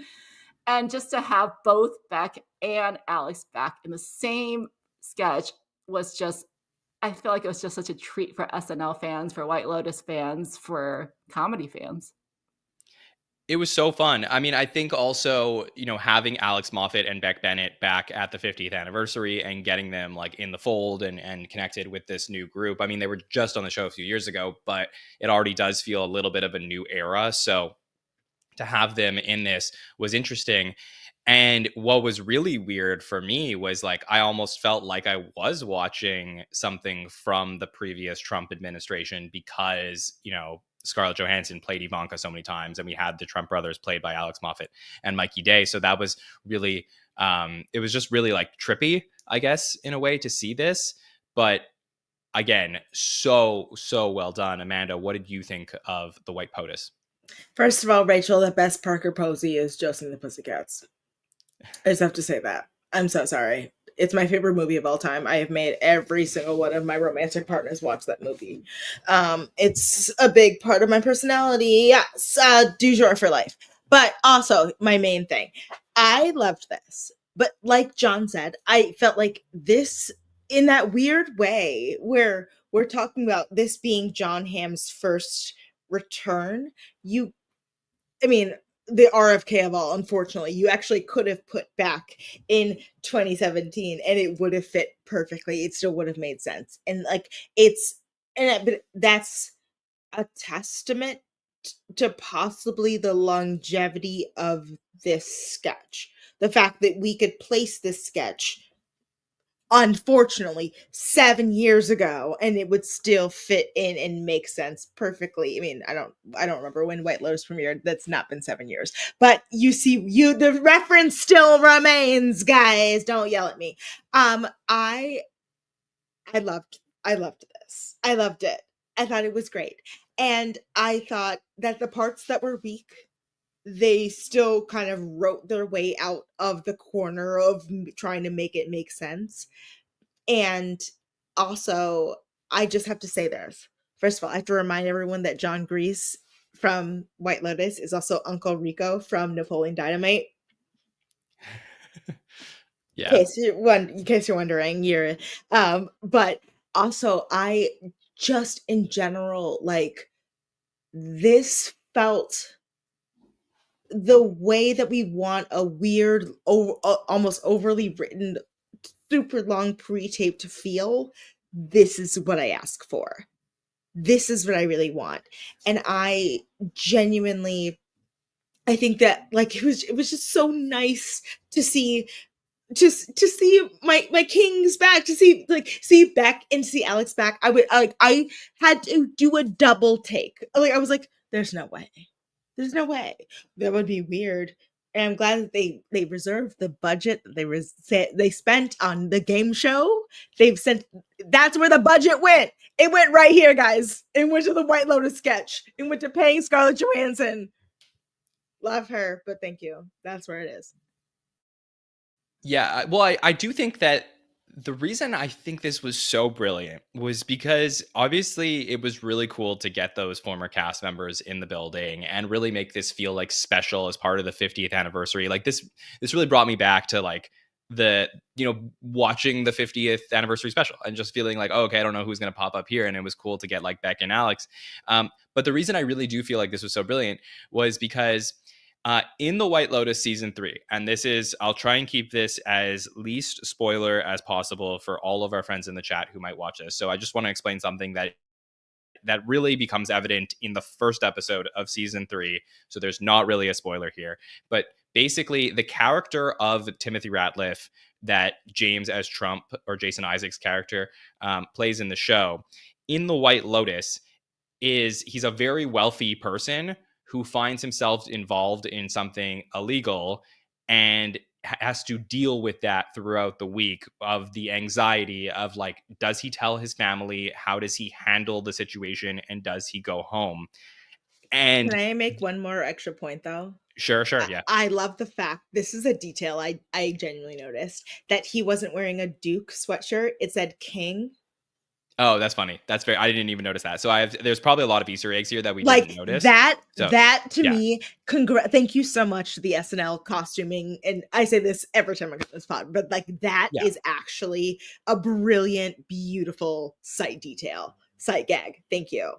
And just to have both Beck and Alex back in the same sketch was just, I feel like it was just such a treat for SNL fans, for White Lotus fans, for comedy fans. It was so fun. I think also, having Alex Moffat and Beck Bennett back at the 50th anniversary and getting them like in the fold and connected with this new group. They were just on the show a few years ago, but it already does feel a little bit of a new era. So to have them in this was interesting. And what was really weird for me was like, I almost felt like I was watching something from the previous Trump administration because, Scarlett Johansson played Ivanka so many times, and we had the Trump brothers played by Alex Moffat and Mikey Day. So that was really, it was just really like trippy, I guess, in a way to see this. But again, so well done. Amanda, what did you think of the White Potus? First of all, Rachel, the best Parker Posey is Josie and the Pussycats. I just have to say that. I'm so sorry. It's my favorite movie of all time. I have made every single one of my romantic partners watch that movie. It's a big part of my personality. Yes, du jour for life. But also, my main thing. I loved this. But like Jon said, I felt like this, in that weird way, where we're talking about this being Jon Hamm's first return, the RFK of all, unfortunately. You actually could have put back in 2017 and it would have fit perfectly. It still would have made sense. And like but that's a testament to possibly the longevity of this sketch. The fact that we could place this sketch, unfortunately, 7 years ago and it would still fit in and make sense perfectly. I mean, I don't remember when White Lotus premiered. That's not been 7 years. But you see, the reference still remains, guys. Don't yell at me. I loved this. I loved it. I thought it was great. And I thought that the parts that were weak, they still kind of wrote their way out of the corner of trying to make it make sense. And also, I just have to say this. First of all, I have to remind everyone that John Grease from White Lotus is also Uncle Rico from Napoleon Dynamite. Yeah. In case you're wondering, but also I just in general, like, this felt the way that we want a weird, almost overly written, super long pre-tape to feel. This is what I ask for. This is what I really want. And I genuinely, I think that, like, it was just so nice to see to see my kings back, to see Beck and see Alex back. I had to do a double take. Like, I was like, there's no way that would be weird. And I'm glad that they reserved the budget that they spent on the game show. That's where the budget went. It went right here, guys. It went to the White Lotus sketch. It went to paying Scarlett Johansson. Love her, but thank you. That's where it is. Yeah, well, I do think that the reason I think this was so brilliant was because obviously it was really cool to get those former cast members in the building and really make this feel like special as part of the 50th anniversary. Like this really brought me back to like watching the 50th anniversary special and just feeling like, oh, okay, I don't know who's going to pop up here. And it was cool to get like Beck and Alex. But the reason I really do feel like this was so brilliant was because in the White Lotus season 3, and I'll try and keep this as least spoiler as possible for all of our friends in the chat who might watch this. So I just want to explain something that really becomes evident in the first episode of season 3. So there's not really a spoiler here, but basically the character of Timothy Ratliff that James as Trump, or Jason Isaacs' character, plays in the show, in the White Lotus, he's a very wealthy person who finds himself involved in something illegal and has to deal with that throughout the week, of the anxiety of like, does he tell his family? How does he handle the situation? And does he go home? And can I make one more extra point though? Sure. Yeah. I love the fact, this is a detail I genuinely noticed, that he wasn't wearing a Duke sweatshirt. It said King. Oh, that's funny. I didn't even notice that. So there's probably a lot of Easter eggs here that we didn't notice. That to me, thank you so much to the SNL costuming. And I say this every time I get this pod, but like that is actually a brilliant, beautiful sight gag. Thank you.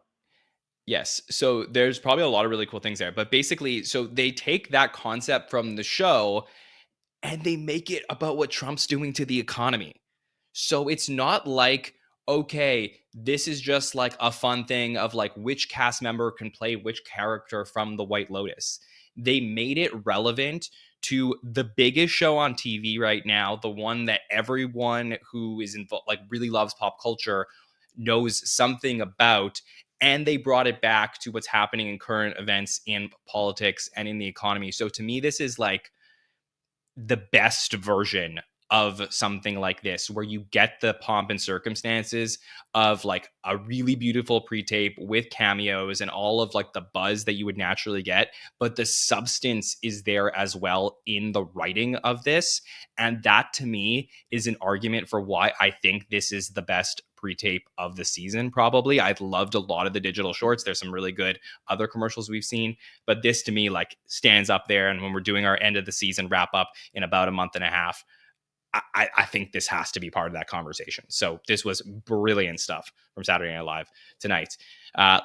Yes. So there's probably a lot of really cool things there. But basically, so they take that concept from the show and they make it about what Trump's doing to the economy. So it's not like, okay, this is just like a fun thing of like which cast member can play which character from the White Lotus. They made it relevant to the biggest show on TV right now, the one that everyone who is involved, like really loves pop culture, knows something about. And they brought it back to what's happening in current events in politics and in the economy. So to me, this is like the best version of something like this, where you get the pomp and circumstances of like a really beautiful pre-tape with cameos and all of like the buzz that you would naturally get, but the substance is there as well in the writing of this. And that to me is an argument for why I think this is the best pre-tape of the season. Probably I loved a lot of the digital shorts. There's some really good other commercials we've seen, but this to me like stands up there. And when we're doing our end of the season wrap up in about a month and a half, I think this has to be part of that conversation. So this was brilliant stuff from Saturday Night Live tonight.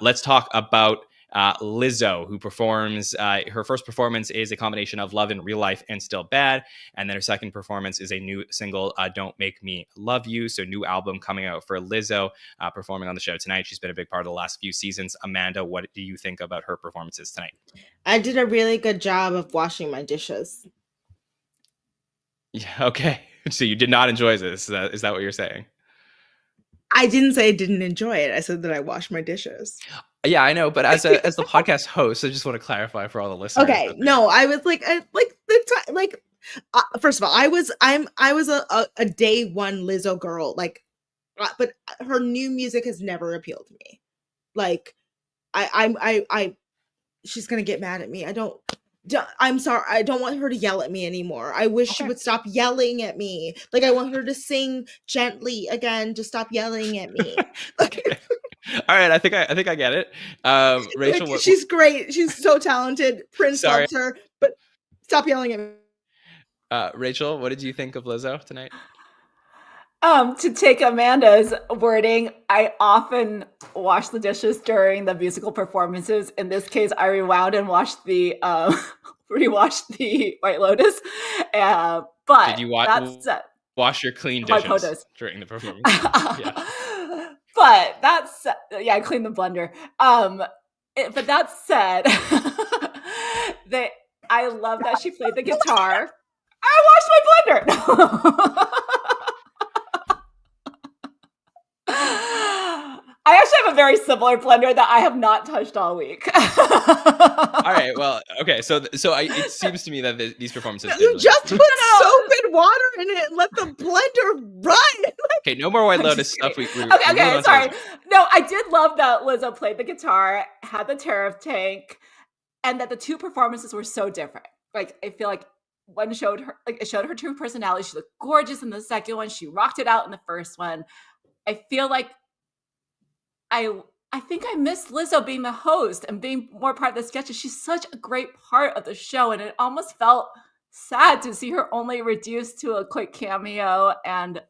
Let's talk about Lizzo, who performs, her first performance is a combination of Love in Real Life and Still Bad. And then her second performance is a new single, Don't Make Me Love You. So new album coming out for Lizzo, performing on the show tonight. She's been a big part of the last few seasons. Amanda, what do you think about her performances tonight? I did a really good job of washing my dishes. Yeah, okay. So you did not enjoy this. Is that what you're saying? I didn't say I didn't enjoy it. I said that I washed my dishes. Yeah, I know, but as the podcast host, I just want to clarify for all the listeners. Okay, no, I was first of all, I was a day one Lizzo girl, but her new music has never appealed to me. Like, she's gonna get mad at me. I'm sorry. I don't want her to yell at me anymore. I wish she would stop yelling at me. Like, I want her to sing gently again. Just stop yelling at me. Okay. All right. I think I get it. Rachel, she's great. She's so talented. Prince loves her, but stop yelling at me. Rachel, what did you think of Lizzo tonight? To take Amanda's wording, I often wash the dishes during the musical performances. In this case, I rewound and rewatched the White Lotus. But did you wash your clean dishes during the performance? Yeah. But that's I cleaned the blender. But that said, I love that she played the guitar. I washed my blender. I actually have a very similar blender that I have not touched all week. All right. Well, okay. So it seems to me that these performances. You just put soap and water in it and let the blender run. Okay, no more White Lotus stuff. Okay, sorry. No, I did love that Lizzo played the guitar, had the tariff tank, and that the two performances were so different. Like, I feel like one showed her, it showed her true personality. She looked gorgeous in the second one. She rocked it out in the first one. I feel like I think I missed Lizzo being the host and being more part of the sketches. She's such a great part of the show, and it almost felt sad to see her only reduced to a quick cameo and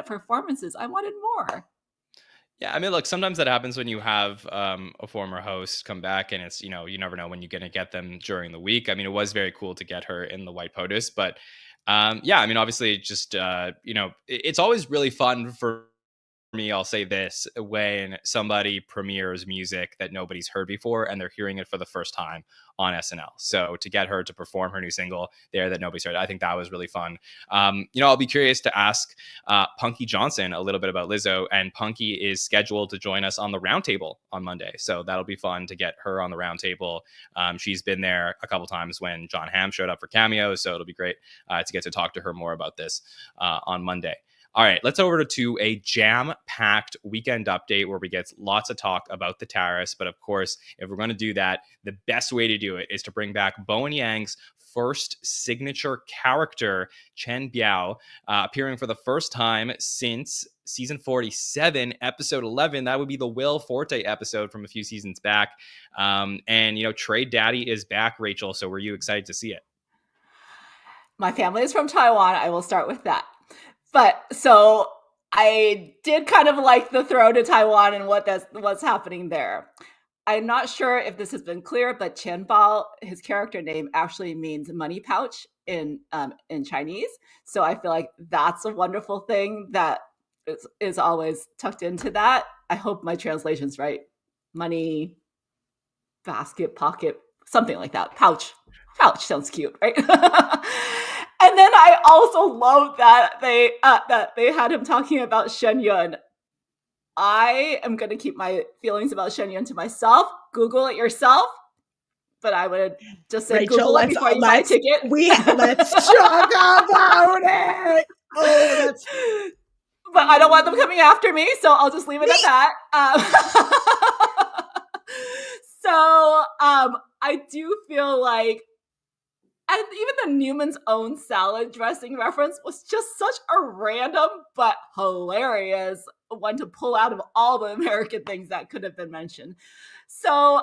performances. I wanted more. Yeah, I mean, look, sometimes that happens when you have a former host come back, and it's, you never know when you're going to get them during the week. I mean, it was very cool to get her in the White Potus, but yeah, I mean, obviously, just it's always really fun for me, I'll say this, when somebody premieres music that nobody's heard before and they're hearing it for the first time on SNL. So to get her to perform her new single there that nobody's heard, I think that was really fun. I'll be curious to ask Punky Johnson a little bit about Lizzo, and Punky is scheduled to join us on the roundtable on Monday. So that'll be fun to get her on the roundtable. She's been there a couple times when Jon Hamm showed up for cameos. So it'll be great to get to talk to her more about this on Monday. All right, let's over to a jam-packed weekend update where we get lots of talk about the Tariffs. But of course, if we're going to do that, the best way to do it is to bring back Bowen Yang's first signature character, Chen Biao, appearing for the first time since season 47, episode 11. That would be the Will Forte episode from a few seasons back. And Trade Daddy is back, Rachel. So were you excited to see it? My family is from Taiwan. I will start with that. But so I did kind of like the throw to Taiwan and what's happening there. I'm not sure if this has been clear, but Chen Bao, his character name, actually means money pouch in Chinese. So I feel like that's a wonderful thing that is always tucked into that. I hope my translation's right. Money, basket, pocket, something like that. Pouch sounds cute, right? And then I also love that they had him talking about Shen Yun. I am going to keep my feelings about Shen Yun to myself. Google it yourself. But I would just say Rachel, Google it before you buy a ticket. Let's talk about it. Oh, but I don't want them coming after me, so I'll just leave it at that. So I do feel like, and even the Newman's Own salad dressing reference was just such a random but hilarious one to pull out of all the American things that could have been mentioned. So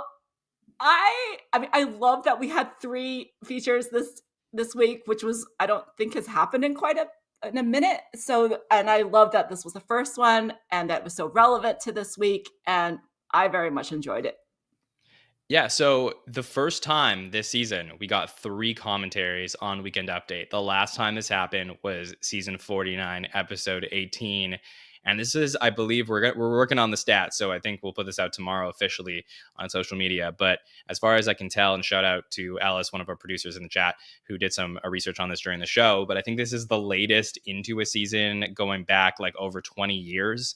I mean, I love that we had 3 features this week, which was, I don't think has happened in in a minute. So, and I love that this was the first one and that was so relevant to this week. And I very much enjoyed it. Yeah, so the first time this season, we got 3 commentaries on Weekend Update. The last time this happened was season 49, episode 18. And this is, I believe, we're working on the stats, so I think we'll put this out tomorrow officially on social media. But as far as I can tell, and shout out to Alice, one of our producers in the chat, who did some research on this during the show. But I think this is the latest into a season going back like over 20 years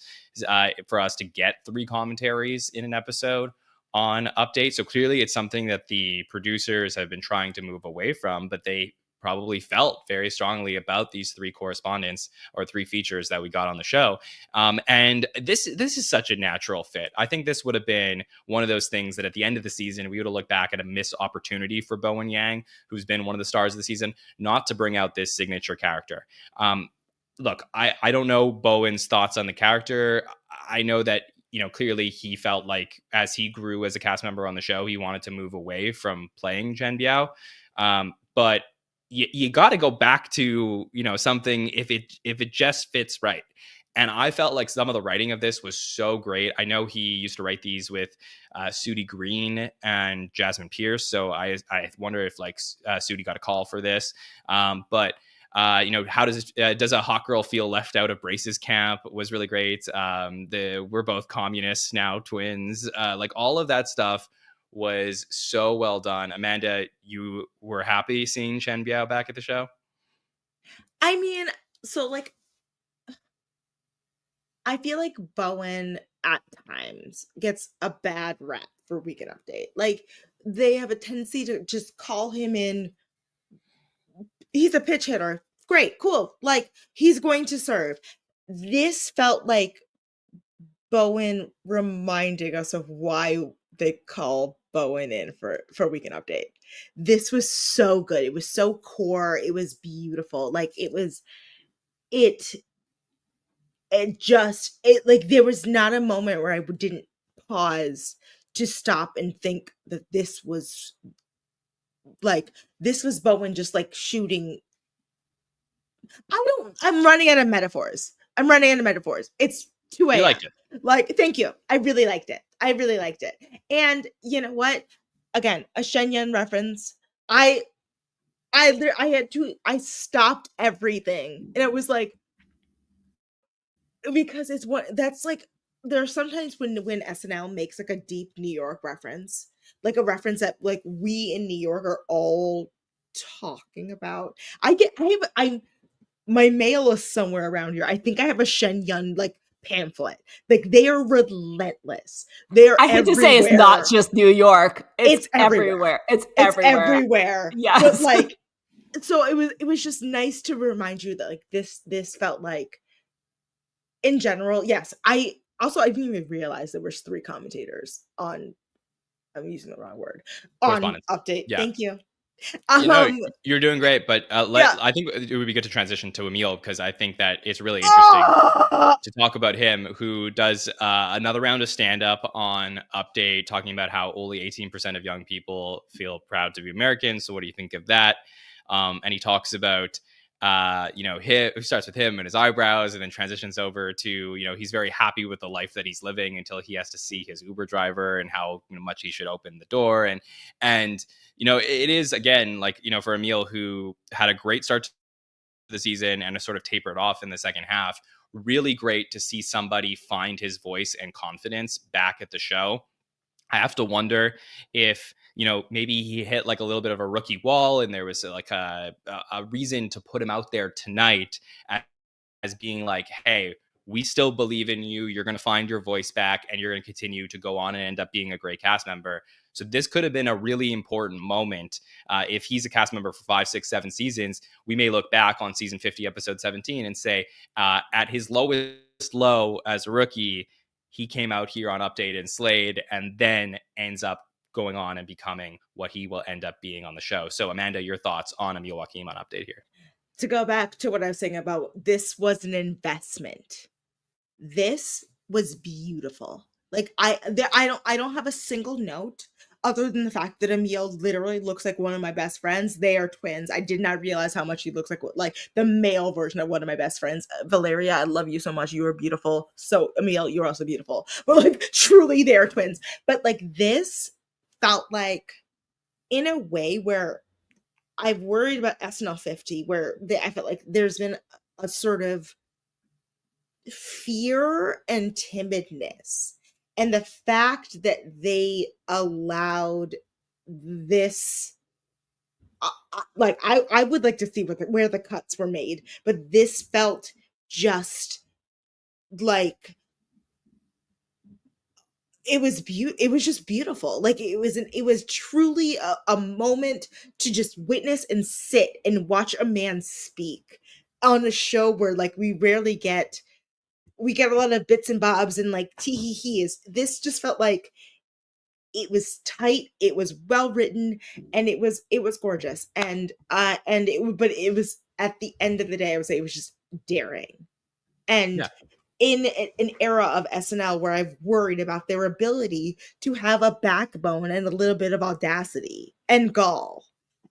for us to get 3 commentaries in an episode on Update. So clearly it's something that the producers have been trying to move away from, but they probably felt very strongly about these 3 correspondents or 3 features that we got on the show. And this is such a natural fit. I think this would have been one of those things that at the end of the season, we would have looked back at a missed opportunity for Bowen Yang, who's been one of the stars of the season, not to bring out this signature character. Look, I don't know Bowen's thoughts on the character. I know that, you know, clearly he felt like as he grew as a cast member on the show, he wanted to move away from playing Chen Biao. But you got to go back to, you know, something if it just fits right. And I felt like some of the writing of this was so great. I know he used to write these with Sudi Green and Jasmine Pierce. So I wonder if like Sudi got a call for this. But you know, how does a hot girl feel left out of Brace's camp was really great. We're both communists now, twins. Like all of that stuff was so well done. Amanda, you were happy seeing Chen Biao back at the show? I mean, so like, I feel like Bowen at times gets a bad rep for Weekend Update. Like they have a tendency to just call him in. He's a pitch hitter. Great, cool. Like he's going to serve. This felt like Bowen reminding us of why they call Bowen in for Weekend Update. This was so good. It was so core. It was beautiful. Like it like there was not a moment where I didn't pause to stop and think that this was Bowen just like shooting. I'm running out of metaphors. It's 2 a.m. You liked it. Like, thank you. I really liked it. And you know what? Again, a Shen Yun reference. I stopped everything. And it was like, because it's what that's like, there are sometimes when SNL makes like a deep New York reference, like a reference that like we in New York are all talking about. My mail is somewhere around here. I think I have a Shen Yun like pamphlet. Like they are relentless. I hate to say it's not just New York. It's everywhere. It's everywhere. Yes. But like, so it was just nice to remind you that like this felt like, in general, yes. I didn't even realize there was 3 commentators on. I'm using the wrong word on Update. Yeah. Thank you. You're doing great, but I think it would be good to transition to Emil because I think that it's really interesting to talk about him, who does another round of stand-up on Update, talking about how only 18% of young people feel proud to be American. So what do you think of that? And he talks about it starts with him and his eyebrows and then transitions over to, you know, he's very happy with the life that he's living until he has to see his Uber driver and how much he should open the door. And, you know, it is, again, like, you know, for Emil, who had a great start to the season and sort of tapered off in the second half, really great to see somebody find his voice and confidence back at the show. I have to wonder if, you know, maybe he hit like a little bit of a rookie wall and there was like a reason to put him out there tonight as being like, hey, we still believe in you. You're going to find your voice back and you're going to continue to go on and end up being a great cast member. So this could have been a really important moment. If he's a cast member for 5, 6, 7 seasons, we may look back on season 50, episode 17 and say at his lowest low as a rookie, he came out here on Update and slayed, and then ends up going on and becoming what he will end up being on the show. So Amanda, your thoughts on Emil Wakim on Update here? To go back to what I was saying about this was an investment. This was beautiful. Like I don't have a single note other than the fact that Emil literally looks like one of my best friends. They are twins. I did not realize how much he looks like the male version of one of my best friends. Valeria, I love you so much. You are beautiful. So Emil, you're also beautiful. But like truly they are twins. But like this felt like, in a way where I've worried about SNL 50, where I felt like there's been a sort of fear and timidness. And the fact that they allowed this, like, I would like to see where the cuts were made, but this felt just like it was just beautiful. Like, it was truly a moment to just witness and sit and watch a man speak on a show where, like, we get a lot of bits and bobs and, like, tee-hee-hees. This just felt like it was tight, it was well written, and it was gorgeous. And but it was, at the end of the day, I would say it was just daring. And Yeah. in an era of SNL where I've worried about their ability to have a backbone and a little bit of audacity and gall.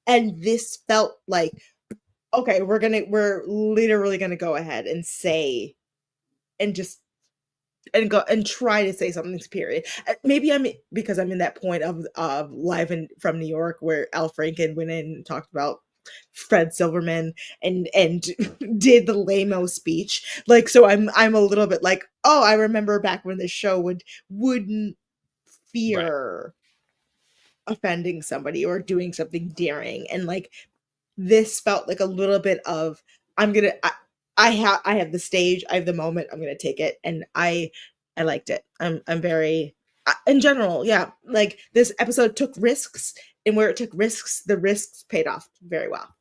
And this felt like, okay, we're literally gonna go ahead and say, and just and go and try to say something superior. Maybe because I'm in that point of Live from New York, where Al Franken went in and talked about Fred Silverman and did the lame-o speech. Like, so I'm a little bit like, oh, I remember back when the show wouldn't fear offending somebody or doing something daring. And, like, this felt like a little bit of, I have the stage, I have the moment, I'm gonna take it. And I liked it. I'm very, in general, yeah, like, this episode took risks, and where it took risks, the risks paid off very well.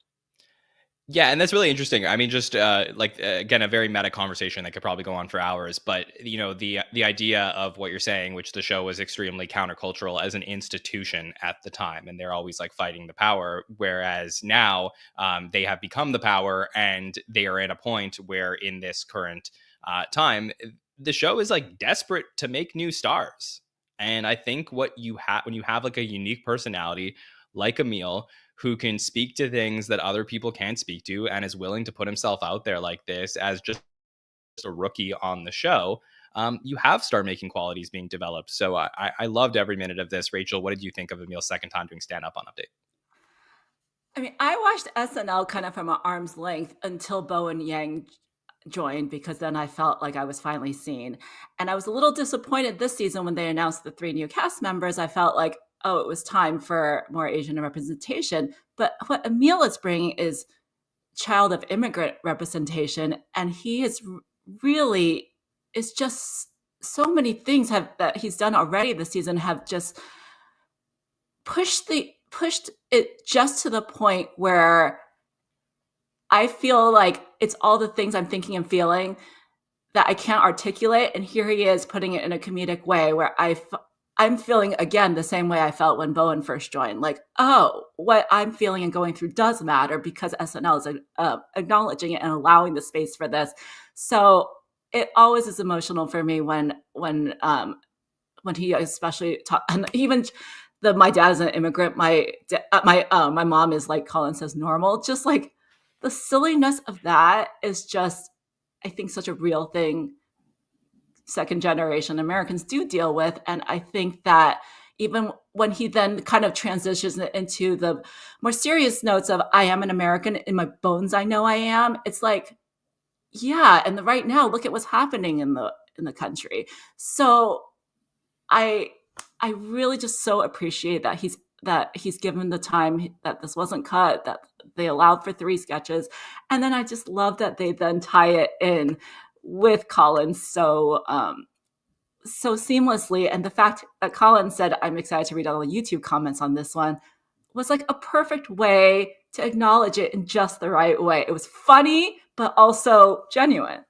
Yeah, and that's really interesting. I mean, just again, a very meta conversation that could probably go on for hours. But the idea of what you're saying, which the show was extremely countercultural as an institution at the time, and they're always like fighting the power. Whereas now they have become the power, and they are at a point where, in this current time, the show is like desperate to make new stars. And I think what you have when you have like a unique personality like Emil, who can speak to things that other people can't speak to, and is willing to put himself out there like this as just a rookie on the show, you have star-making qualities being developed. So I loved every minute of this. Rachel, what did you think of Emil's second time doing stand-up on Update? I mean, I watched SNL kind of from an arm's length until Bo and Yang joined, because then I felt like I was finally seen. And I was a little disappointed this season when they announced the 3 new cast members. I felt like, oh, it was time for more Asian representation. But what Emil is bringing is child of immigrant representation. And he is really, it's just so many things that he's done already this season have just pushed it just to the point where I feel like it's all the things I'm thinking and feeling that I can't articulate. And here he is putting it in a comedic way where I'm feeling, again, the same way I felt when Bowen first joined. Like, oh, what I'm feeling and going through does matter, because SNL is acknowledging it and allowing the space for this. So it always is emotional for me when he especially talk, and even my dad is an immigrant. My mom is, like Colin says, normal. Just like the silliness of that is just, I think, such a real thing second generation Americans do deal with. And I think that even when he then kind of transitions into the more serious notes of, I am an American, in my bones I know I am, it's like, yeah, and right now look at what's happening in the country. So I really just so appreciate that he's given the time, that this wasn't cut, that they allowed for 3 sketches. And then I just love that they then tie it in with Colin so seamlessly. And the fact that Colin said, I'm excited to read all the YouTube comments on this one, was like a perfect way to acknowledge it in just the right way. It was funny, but also genuine.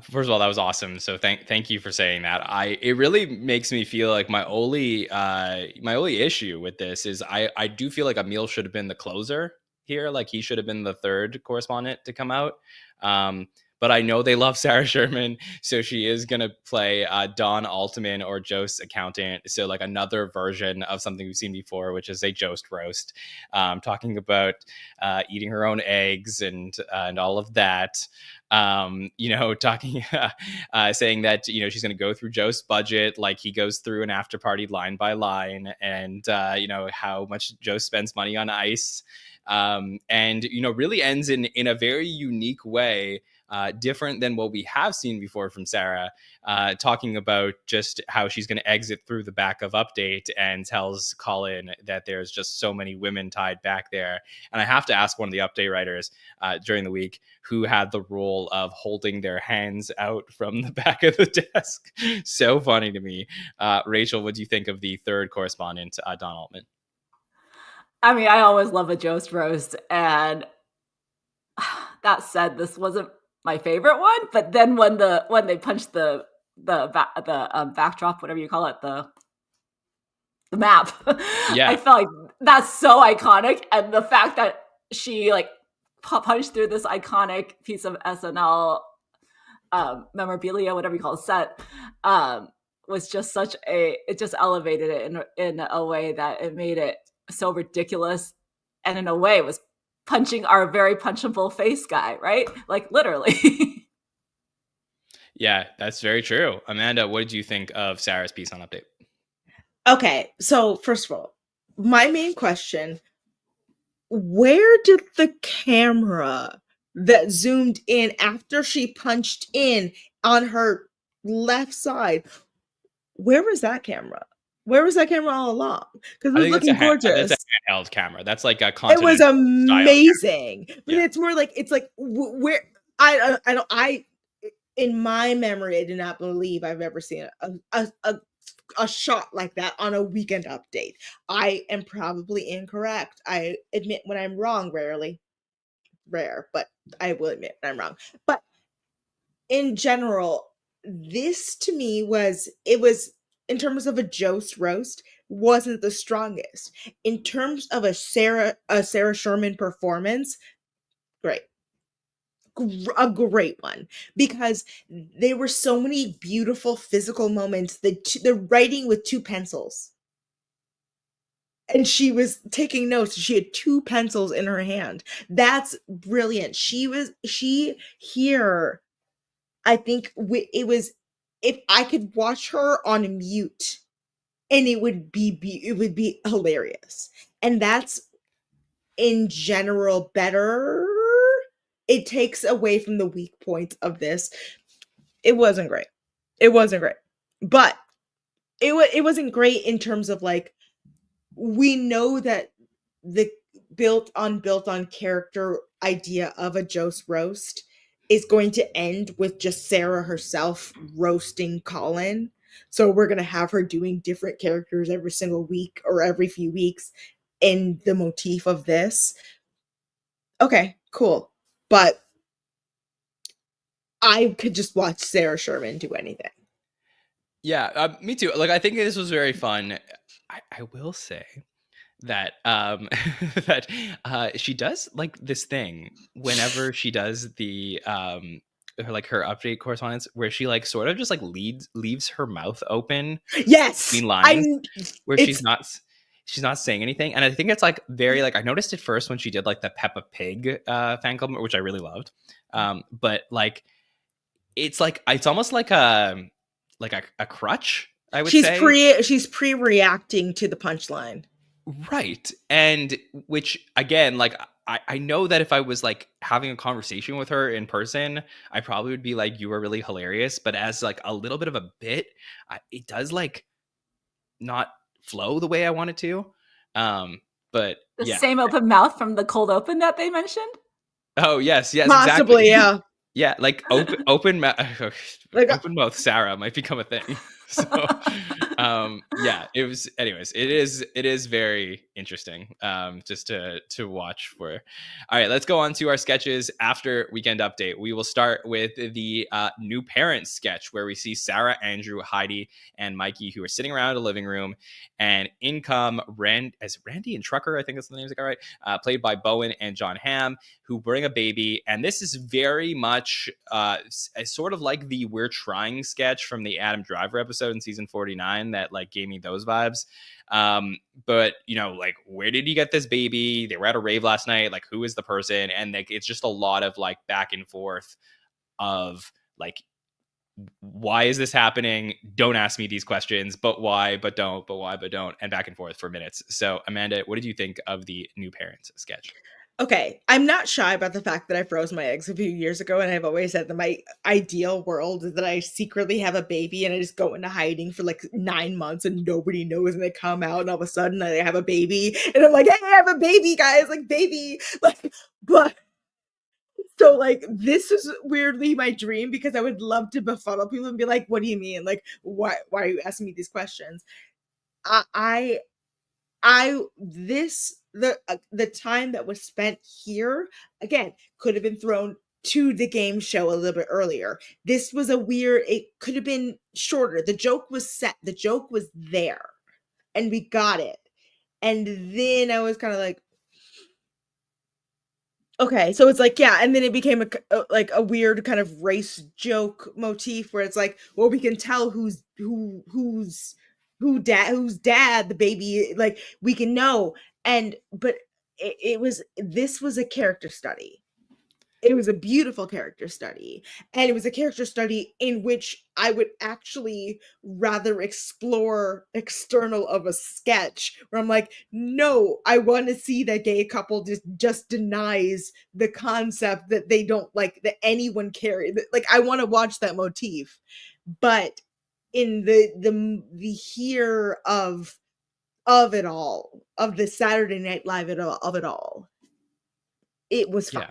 First of all, that was awesome. So thank you for saying that. It really makes me feel like my only issue with this is I do feel like Emil should have been the closer here. Like, he should have been the third correspondent to come out. but I know they love Sarah Sherman, so she is going to play Don Altman, or Jost's accountant. So like another version of something we've seen before, which is a Jost roast, talking about eating her own eggs and all of that. Talking, saying that, she's going to go through Jost's budget, like he goes through an after party line by line, and, how much Jost spends money on ice. And really ends in a very unique way, different than what we have seen before from Sarah, talking about just how she's going to exit through the back of Update, and tells Colin that there's just so many women tied back there. And I have to ask one of the Update writers during the week who had the role of holding their hands out from the back of the desk. So funny to me. Rachel, what do you think of the third correspondent, Don Altman? I mean, I always love a Jost roast, and that said, this wasn't my favorite one. But then when they punched the backdrop, whatever you call it, the map, yeah, I felt like that's so iconic, and the fact that she like punched through this iconic piece of SNL memorabilia, whatever you call it, set, was just it just elevated it in a way that it made it so ridiculous, and in a way it was punching our very punchable face guy, right? Like literally. Yeah, that's very true. Amanda, what did you think of Sarah's piece on Update? Okay, so first of all, my main question, where did the camera that zoomed in after she punched in on her left side, where was that camera? Where was that camera all along? Because it was looking gorgeous. That's a handheld camera. That's like a content. It was amazing, but yeah. It's more like where I in my memory, I do not believe I've ever seen a shot like that on a Weekend Update. I am probably incorrect. I admit when I'm wrong. Rare, but I will admit when I'm wrong. But in general, this to me was in terms of a Jost roast, wasn't the strongest. In terms of a Sarah Sherman performance, great. A great one, because there were so many beautiful physical moments. The writing with two pencils, and she was taking notes. She had two pencils in her hand. That's brilliant. Here, I think it was, if I could watch her on mute, and it would be hilarious. And that's in general better. It takes away from the weak points of this. It wasn't great. But it wasn't great in terms of like, we know that the built on character idea of a Jost roast is going to end with just Sarah herself roasting Colin. So we're going to have her doing different characters every single week or every few weeks in the motif of this. Okay, cool. But I could just watch Sarah Sherman do anything. Yeah, me too. Like, I think this was very fun. I will say that that she does like this thing whenever she does the her update correspondence, where she like sort of just like leaves her mouth open. Yes, between lines, where she's not saying anything. And I think it's like very like, I noticed it first when she did like the Peppa Pig fan club, which I really loved. But like it's almost like a crutch, I would say. She's pre-reacting to the punchline. Right. And which again, like I know that if I was like having a conversation with her in person, I probably would be like, you were really hilarious. But as like a little bit of a bit, it does like not flow the way I want it to. But the same open mouth from the cold open that they mentioned. Oh yes, possibly, exactly. Yeah. Yeah, like open mouth. Like open mouth Sarah might become a thing. So yeah, it was, anyways, it is very interesting just to watch for. All right, let's go on to our sketches after Weekend Update. We will start with the new parents sketch, where we see Sarah, Andrew, Heidi, and Mikey, who are sitting around a living room, and in come Randy and Trucker, I think that's the names, right? Played by Bowen and Jon Hamm, who bring a baby. And this is very much sort of like the We're Trying sketch from the Adam Driver episode in season 49 that like gave me those vibes. But you know, like, where did you get this baby? They were at a rave last night. Like, who is the person? And like, it's just a lot of like back and forth of like, why is this happening? Don't ask me these questions, but why, but don't, but why, but don't, and back and forth for minutes. So Amanda, what did you think of the new parents sketch? Okay, I'm not shy about the fact that I froze my eggs a few years ago, and I've always said that my ideal world is that I secretly have a baby and I just go into hiding for like 9 months and nobody knows, and they come out and all of a sudden I have a baby and I'm like, hey, I have a baby, guys, like baby, like, but so like this is weirdly my dream, because I would love to befuddle people and be like, what do you mean? Like, why are you asking me these questions? The time that was spent here, again, could have been thrown to the game show a little bit earlier. This was it could have been shorter. The joke was set. The joke was there. And we got it. And then I was kind of like, okay, so it's like, yeah, and then it became a weird kind of race joke motif where it's like, well, we can tell who's dad the baby, like, we can know. But this was a character study. It was a beautiful character study, and it was a character study in which I would actually rather explore external of a sketch, where I'm like, no, I want to see that gay couple just denies the concept that they don't like, that anyone carry, like, I want to watch that motif. But in the here of it all, of the Saturday Night Live of it all, it was fine. Yeah.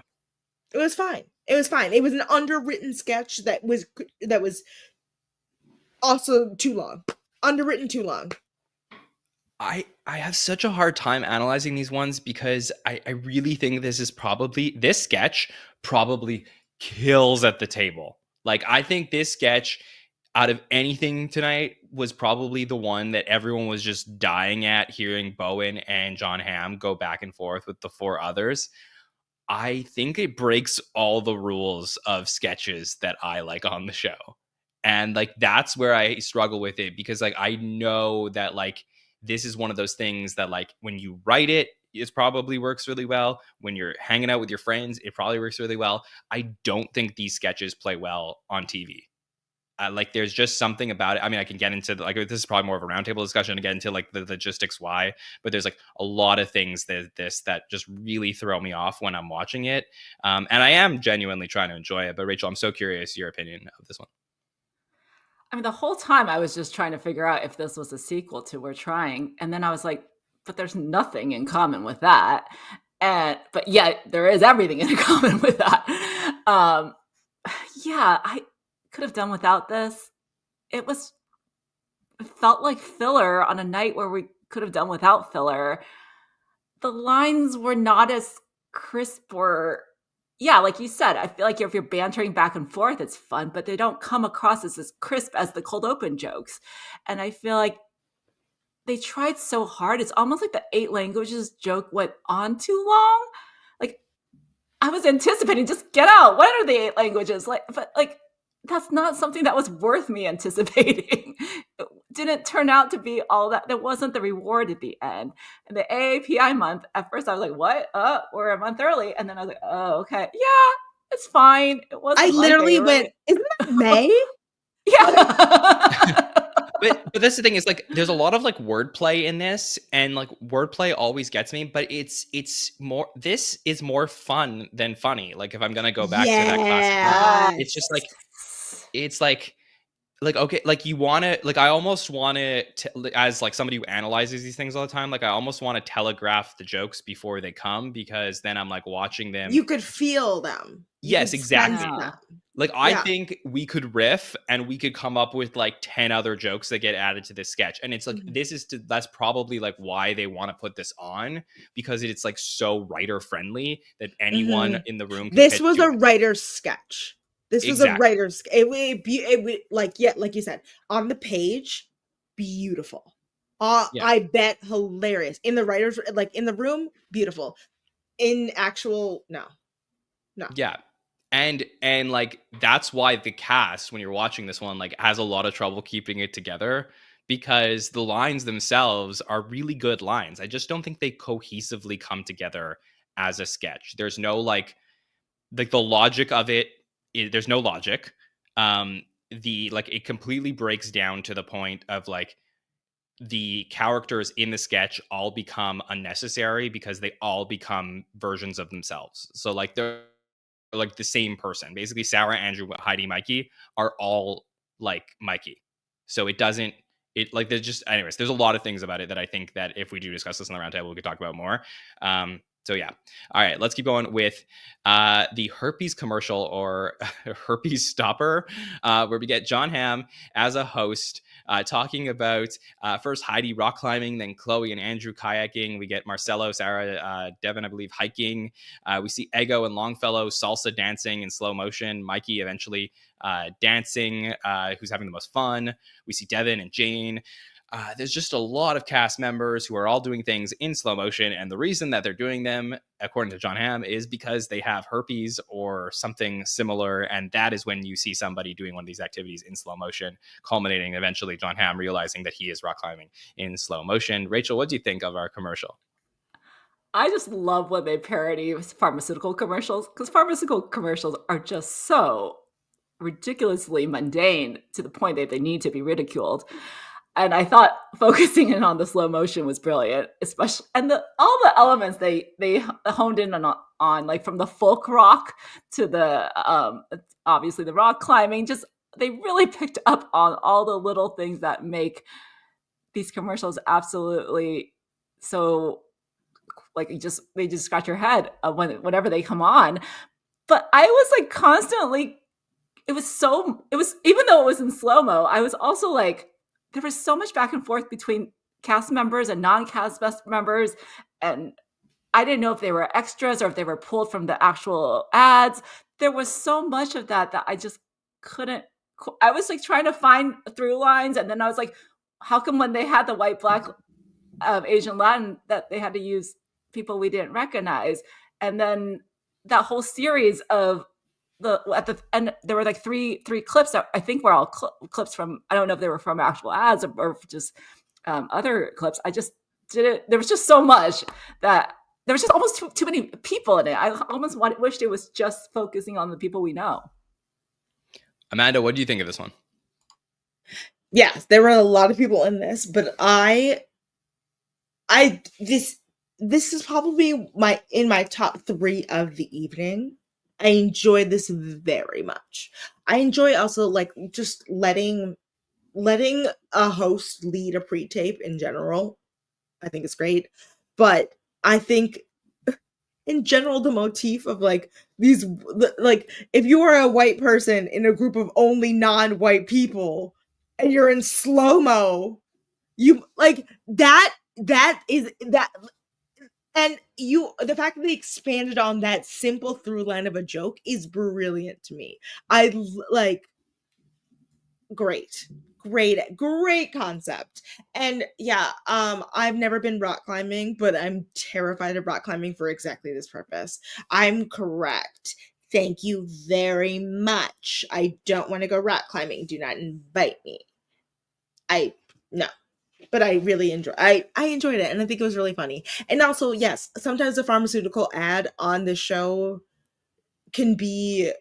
It was fine. It was fine. It was an underwritten sketch that was also too long. Underwritten too long. I have such a hard time analyzing these ones, because I really think this sketch probably kills at the table. Like, I think this sketch, out of anything tonight, was probably the one that everyone was just dying at hearing Bowen and Jon Hamm go back and forth with the four others. I think it breaks all the rules of sketches that I like on the show. And like, that's where I struggle with it, because like, I know that like, this is one of those things that like, when you write it, it probably works really well. When you're hanging out with your friends, it probably works really well. I don't think these sketches play well on TV. Like, there's just something about it. I mean, I can get into like, this is probably more of a roundtable discussion to get into like the logistics why, but there's like a lot of things that just really throw me off when I'm watching it. And I am genuinely trying to enjoy it. But Rachel, I'm so curious your opinion of this one. I mean, the whole time I was just trying to figure out if this was a sequel to We're Trying. And then I was like, but there's nothing in common with that. But yet there is everything in common with that. Yeah, I could have done without this. It felt like filler on a night where we could have done without filler. The lines were not as crisp, or yeah, like you said, I feel like if you're bantering back and forth, it's fun, but they don't come across as crisp as the cold open jokes. And I feel like they tried so hard. It's almost like the 8 languages joke went on too long. Like, I was anticipating, just get out. What are the 8 languages? But that's not something that was worth me anticipating. It didn't turn out to be all that. There wasn't the reward at the end. And the AAPI month, at first I was like, what? We're a month early. And then I was like, oh, okay. Yeah, it's fine. It wasn't. I literally went, isn't that May? Yeah. But that's the thing, is like, there's a lot of like wordplay in this, and like wordplay always gets me, but this is more fun than funny. Like, if I'm gonna go back to that classic, it's just like, it's like okay, like, you want to, like, I almost want to, as like somebody who analyzes these things all the time, like, I almost want to telegraph the jokes before they come, because then I'm like watching them. You could feel them. Yes, exactly. Like, I think we could riff and we could come up with like 10 other jokes that get added to this sketch. And it's like, that's probably like why they want to put this on, because it's like so writer friendly that anyone in the room can This was a writer's sketch. This was a writer's, it would like, like you said, on the page, beautiful. I bet hilarious. In the writers, like in the room, beautiful. In actual, no. Yeah. And like, that's why the cast, when you're watching this one, like has a lot of trouble keeping it together, because the lines themselves are really good lines. I just don't think they cohesively come together as a sketch. There's no like the logic of it. There's no logic. It completely breaks down to the point of like the characters in the sketch all become unnecessary because they all become versions of themselves. So like they're like the same person. Basically, Sarah, Andrew, Heidi, Mikey are all like Mikey. So there's a lot of things about it that I think that if we do discuss this on the roundtable, we could talk about more. So yeah. All right, let's keep going with the herpes commercial, or herpes stopper, where we get Jon Hamm as a host talking about first Heidi rock climbing, then Chloe and Andrew kayaking. We get Marcelo, Sarah, Devin, I believe, hiking. We see Ego and Longfellow salsa dancing in slow motion. Mikey eventually dancing, who's having the most fun. We see Devin and Jane. There's just a lot of cast members who are all doing things in slow motion. And the reason that they're doing them, according to Jon Hamm, is because they have herpes or something similar. And that is when you see somebody doing one of these activities in slow motion, culminating eventually Jon Hamm realizing that he is rock climbing in slow motion. Rachel, what do you think of our commercial? I just love when they parody pharmaceutical commercials, because pharmaceutical commercials are just so ridiculously mundane to the point that they need to be ridiculed. And I thought focusing in on the slow motion was brilliant, especially, and all the elements they honed in on, like from the folk rock to the obviously the rock climbing. Just they really picked up on all the little things that make these commercials absolutely so, like, they just scratch your head whenever they come on. But I was like constantly, it was even though it was in slow-mo, I was also like, there was so much back and forth between cast members and non-cast members. And I didn't know if they were extras or if they were pulled from the actual ads. There was so much of that I just couldn't. I was like trying to find through lines. And then I was like, how come when they had the white, black, Asian, Latin, that they had to use people we didn't recognize? And then that whole series of at the end, there were like three clips that I think were all clips from, I don't know if they were from actual ads or just other clips. I just did it. There was just so much that there was just almost too many people in it. I almost wished it was just focusing on the people we know. Amanda, what do you think of this one? Yes, there were a lot of people in this, but this is probably in my top 3 of the evening. I enjoyed this very much. I enjoy also like just letting a host lead a pre-tape in general. I think it's great. But I think in general, the motif of like these, like if you are a white person in a group of only non-white people and you're in slow-mo, you like that is that. And the fact that they expanded on that simple through line of a joke is brilliant to me. I like, great concept. And yeah, I've never been rock climbing, but I'm terrified of rock climbing for exactly this purpose. I'm correct. Thank you very much. I don't want to go rock climbing. Do not invite me. No. But I really enjoyed it, and I think it was really funny. And also, yes, sometimes the pharmaceutical ad on the show can be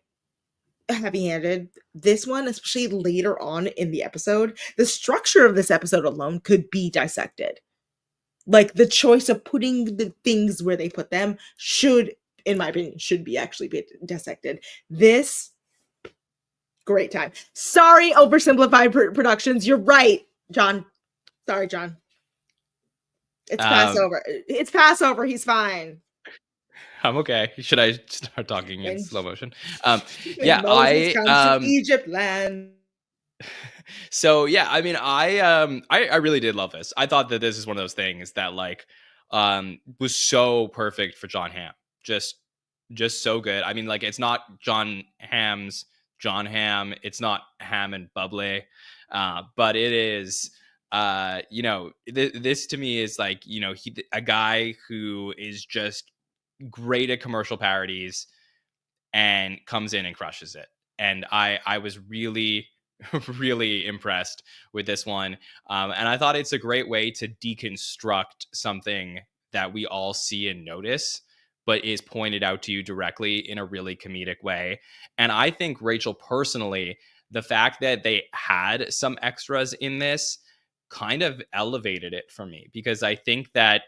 heavy-handed. This one, especially later on in the episode, the structure of this episode alone could be dissected. Like the choice of putting the things where they put them should, in my opinion, be actually dissected. This, great time. Sorry, oversimplified productions. You're right, Jon. Sorry, Jon. It's Passover. It's Passover. He's fine. I'm okay. Should I start talking in slow motion? Yeah, Moses comes to Egypt land. So yeah, I mean, I really did love this. I thought that this is one of those things that like was so perfect for Jon Hamm. Just so good. I mean, like it's not Jon Hamm. It's not Ham and Bubbly, but it is. This to me is like a guy who is just great at commercial parodies and comes in and crushes it. And I was really really impressed with this one. And I thought it's a great way to deconstruct something that we all see and notice, but is pointed out to you directly in a really comedic way. And I think, Rachel, personally, the fact that they had some extras in this kind of elevated it for me, because I think that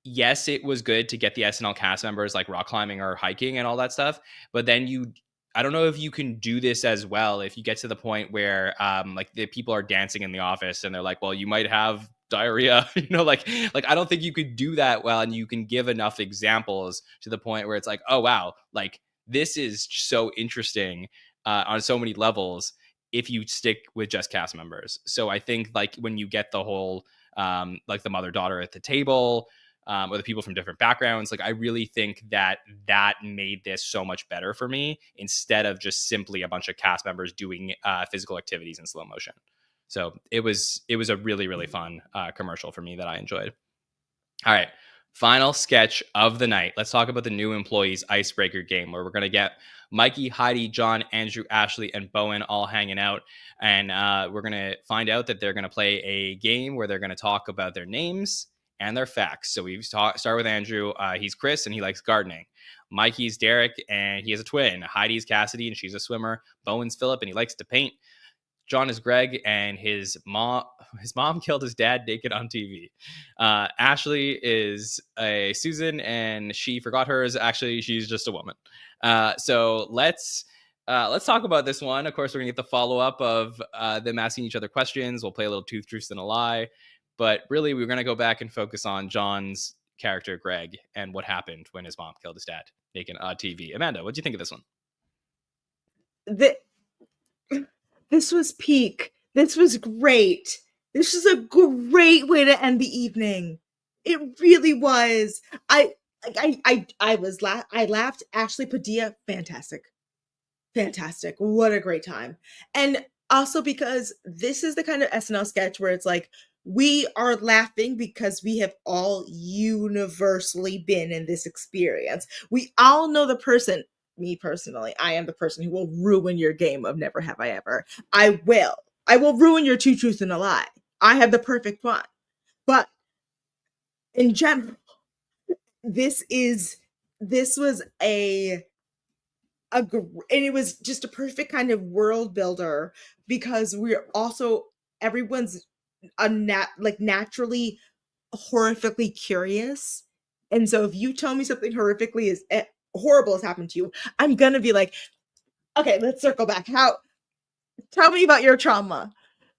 yes, it was good to get the SNL cast members like rock climbing or hiking and all that stuff. But then I don't know if you can do this as well if you get to the point where like the people are dancing in the office and they're like, well, you might have diarrhea, like I don't think you could do that well, and you can give enough examples to the point where it's like, oh wow, like this is so interesting on so many levels if you stick with just cast members. So I think like when you get the whole like the mother-daughter at the table, or the people from different backgrounds, like I really think that made this so much better for me, instead of just simply a bunch of cast members doing physical activities in slow motion. So it was a really, really fun commercial for me that I enjoyed. All right, final sketch of the night. Let's talk about the new employees icebreaker game, where we're going to get Mikey, Heidi, John, Andrew, Ashley, and Bowen all hanging out. And we're going to find out that they're going to play a game where they're going to talk about their names and their facts. So we start with Andrew. He's Chris and he likes gardening. Mikey's Derek and he has a twin. Heidi's Cassidy and she's a swimmer. Bowen's Philip and he likes to paint. John is Greg and his mom killed his dad naked on TV. Ashley is a Susan and she forgot hers. Actually, she's just a woman. So let's talk about this one. Of course, we're gonna get the follow up of them asking each other questions. We'll play a little Truth, Truth, and a Lie. But really, we're going to go back and focus on John's character, Greg, and what happened when his mom killed his dad naked on TV. Amanda, what do you think of this one? This was peak. This was great. This is a great way to end the evening. It really was. I laughed. Ashley Padilla, fantastic. What a great time. And also because this is the kind of SNL sketch where it's like, we are laughing because we have all universally been in this experience. We all know the person. Me personally, I am the person who will ruin your game of Never Have I Ever. I will ruin your Two Truths and a Lie. I have the perfect one. But in general, this was and it was just a perfect kind of world builder, because we're also, everyone's naturally horrifically curious. And so if you tell me something horrifically horrible has happened to you, I'm gonna be like, okay, let's circle back. Tell me about your trauma.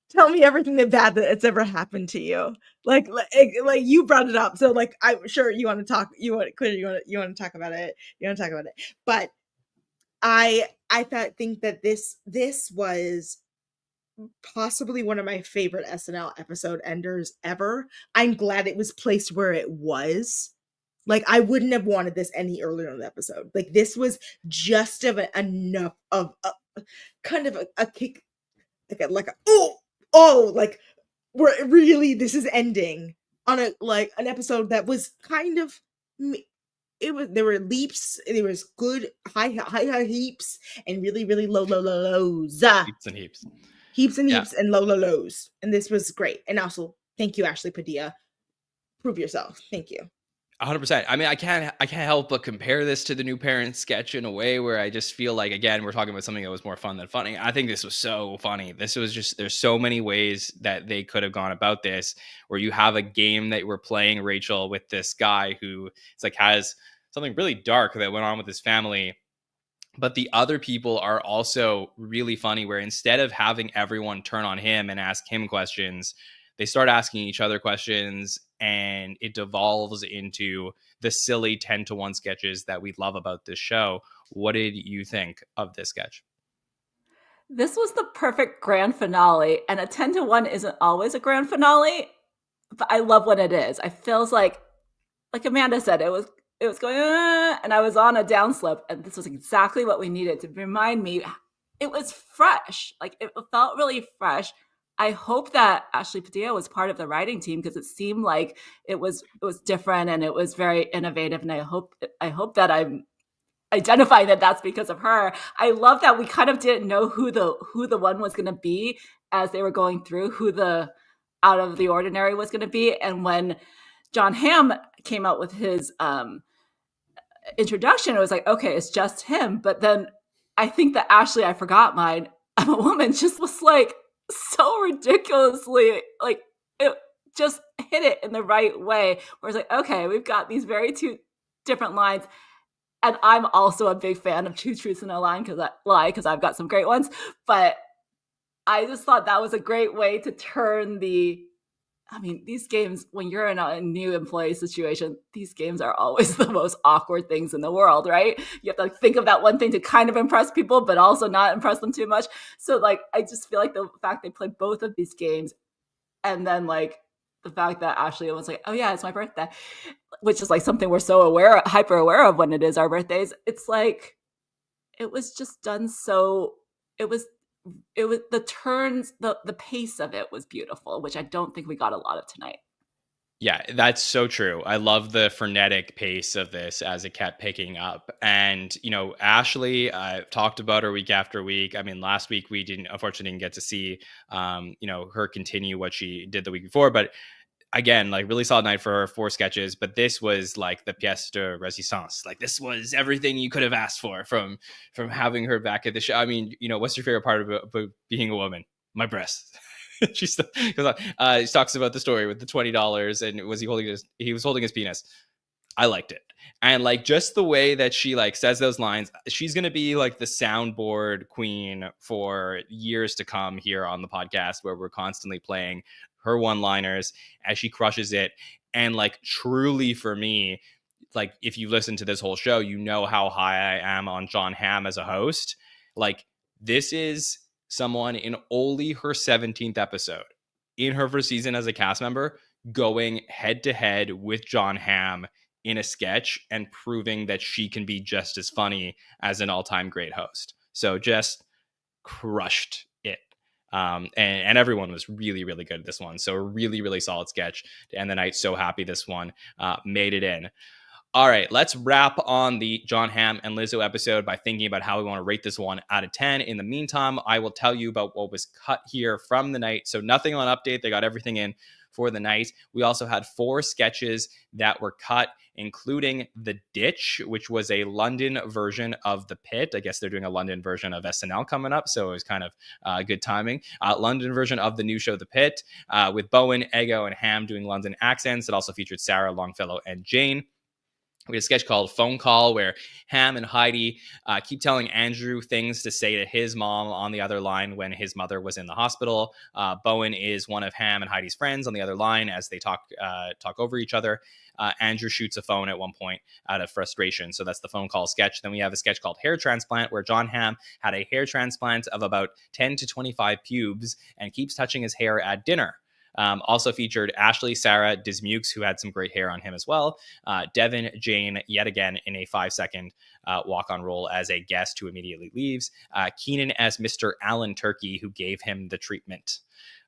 Tell me everything bad that it's ever happened to you. Like you brought it up, so like I'm sure you want to talk. You want to talk about it. But I think that this was possibly one of my favorite SNL episode enders ever. I'm glad it was placed where it was. Like, I wouldn't have wanted this any earlier in the episode. Like, this was just enough of kind of a kick, like where really this is ending on an episode that was kind of, there were leaps, there was good high heaps and really, really low lows. Heaps and heaps. Heaps and heaps and low lows. And this was great. And also, thank you, Ashley Padilla. Prove yourself. Thank you. 100%. I mean, I can't help but compare this to the New Parents sketch in a way where I just feel like, again, we're talking about something that was more fun than funny. I think this was so funny. This was just, there's so many ways that they could have gone about this, where you have a game that we're playing, Rachel, with this guy who it's like has something really dark that went on with his family. But the other people are also really funny, where instead of having everyone turn on him and ask him questions, they start asking each other questions, and it devolves into the silly 10-to-1 sketches that we love about this show. What did you think of this sketch? This was the perfect grand finale, and a 10-to-1 isn't always a grand finale, but I love when it is. I feels like Amanda said, it was going, and I was on a downslope, and this was exactly what we needed to remind me. It was fresh. Like, it felt really fresh. I hope that Ashley Padilla was part of the writing team, because it seemed like it was different and it was very innovative. And I hope that I'm identifying that that's because of her. I love that we kind of didn't know who the one was going to be as they were going through, who the out of the ordinary was going to be. And when Jon Hamm came out with his introduction, it was like, okay, it's just him. But then I think that Ashley, I forgot mine, I'm a woman, just was like so ridiculously, like, it just hit it in the right way. Where it's like, okay, we've got these very two different lines. And I'm also a big fan of Two Truths and a Lie, because I've got some great ones. But I just thought that was a great way to turn these games, when you're in a new employee situation, these games are always the most awkward things in the world, right? You have to think of that one thing to kind of impress people, but also not impress them too much. So, like, I just feel like the fact they played both of these games, and then, like, the fact that Ashley was like, oh yeah, it's my birthday, which is like something we're so hyper aware of when it is our birthdays. It's like, it was just done so, it was the turns, the pace of it was beautiful, which I don't think we got a lot of tonight. Yeah, that's so true. I love the frenetic pace of this as it kept picking up. And, Ashley, I've talked about her week after week. I mean, last week we unfortunately didn't get to see, her continue what she did the week before. But again, like, really solid night for her, 4 sketches. But this was like the pièce de résistance. Like, this was everything you could have asked for from having her back at the show. I mean, what's your favorite part about being a woman? My breasts. She talks about the story with the $20, and he was holding his penis. I liked it. And like, just the way that she like says those lines, she's going to be like the soundboard queen for years to come here on the podcast, where we're constantly playing her one-liners as she crushes it. And like, truly for me, like, if you listen to this whole show, you know how high I am on Jon Hamm as a host. Like, this is someone in only her 17th episode in her first season as a cast member going head to head with Jon Hamm in a sketch and proving that she can be just as funny as an all-time great host. So just crushed it. And everyone was really, really good at this one. So a really, really solid sketch to end the night. So happy this one made it in. All right, let's wrap on the Jon Hamm and Lizzo episode by thinking about how we want to rate this one out of 10. In the meantime, I will tell you about what was cut here from the night. So nothing on update. They got everything in for the night. We also had 4 sketches that were cut, including The Ditch, which was a London version of The Pit. I guess they're doing a London version of SNL coming up, so it was kind of good timing. London version of the new show The Pit, with Bowen, Ego, and Hamm doing London accents. It also featured Sarah, Longfellow, and Jane. We had a sketch called Phone Call, where Hamm and Heidi keep telling Andrew things to say to his mom on the other line when his mother was in the hospital. Bowen is one of Hamm and Heidi's friends on the other line as they talk over each other. Andrew shoots a phone at one point out of frustration. So that's the phone call sketch. Then we have a sketch called Hair Transplant, where Jon Hamm had a hair transplant of about 10 to 25 pubes and keeps touching his hair at dinner. Also featured Ashley, Sarah, Dismukes, who had some great hair on him as well. Devin, Jane, yet again in a 5-second walk-on role as a guest who immediately leaves. Keenan as Mr. Alan Turkey, who gave him the treatment.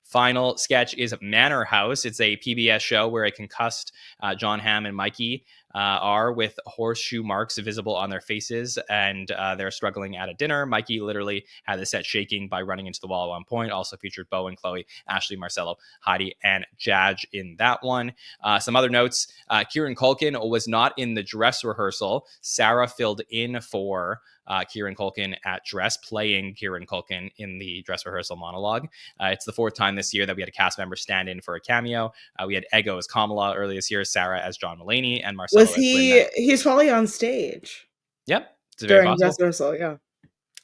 Final sketch is Manor House. It's a PBS show where a concussed Jon Hamm and Mikey are with horseshoe marks visible on their faces, and they're struggling at a dinner. Mikey literally had the set shaking by running into the wall at one point. Also featured Bowen, Chloe, Ashley, Marcelo, Heidi, and Jaj in that one. Some other notes. Kieran Culkin was not in the dress rehearsal. Sarah filled in for Kieran Culkin at dress, playing Kieran Culkin in the dress rehearsal monologue. It's the 4th time this year that we had a cast member stand in for a cameo. We had Ego as Kamala earlier this year, Sarah as John Mulaney, and Marcelo was he? He's probably on stage. Yep, it's very during possible. dress rehearsal. Yeah.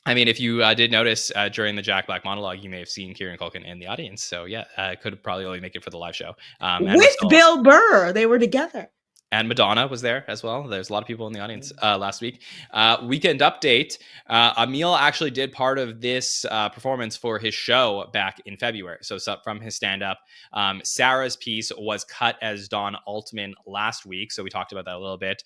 I mean, if you did notice during the Jack Black monologue, you may have seen Kieran Culkin in the audience. So yeah, could probably only make it for the live show. With Bill Burr, they were together. And Madonna was there as well. There's a lot of people in the audience last week. Weekend update. Emil actually did part of this performance for his show back in February. So from his stand-up. Sarah's piece was cut as Don Altman last week. So we talked about that a little bit.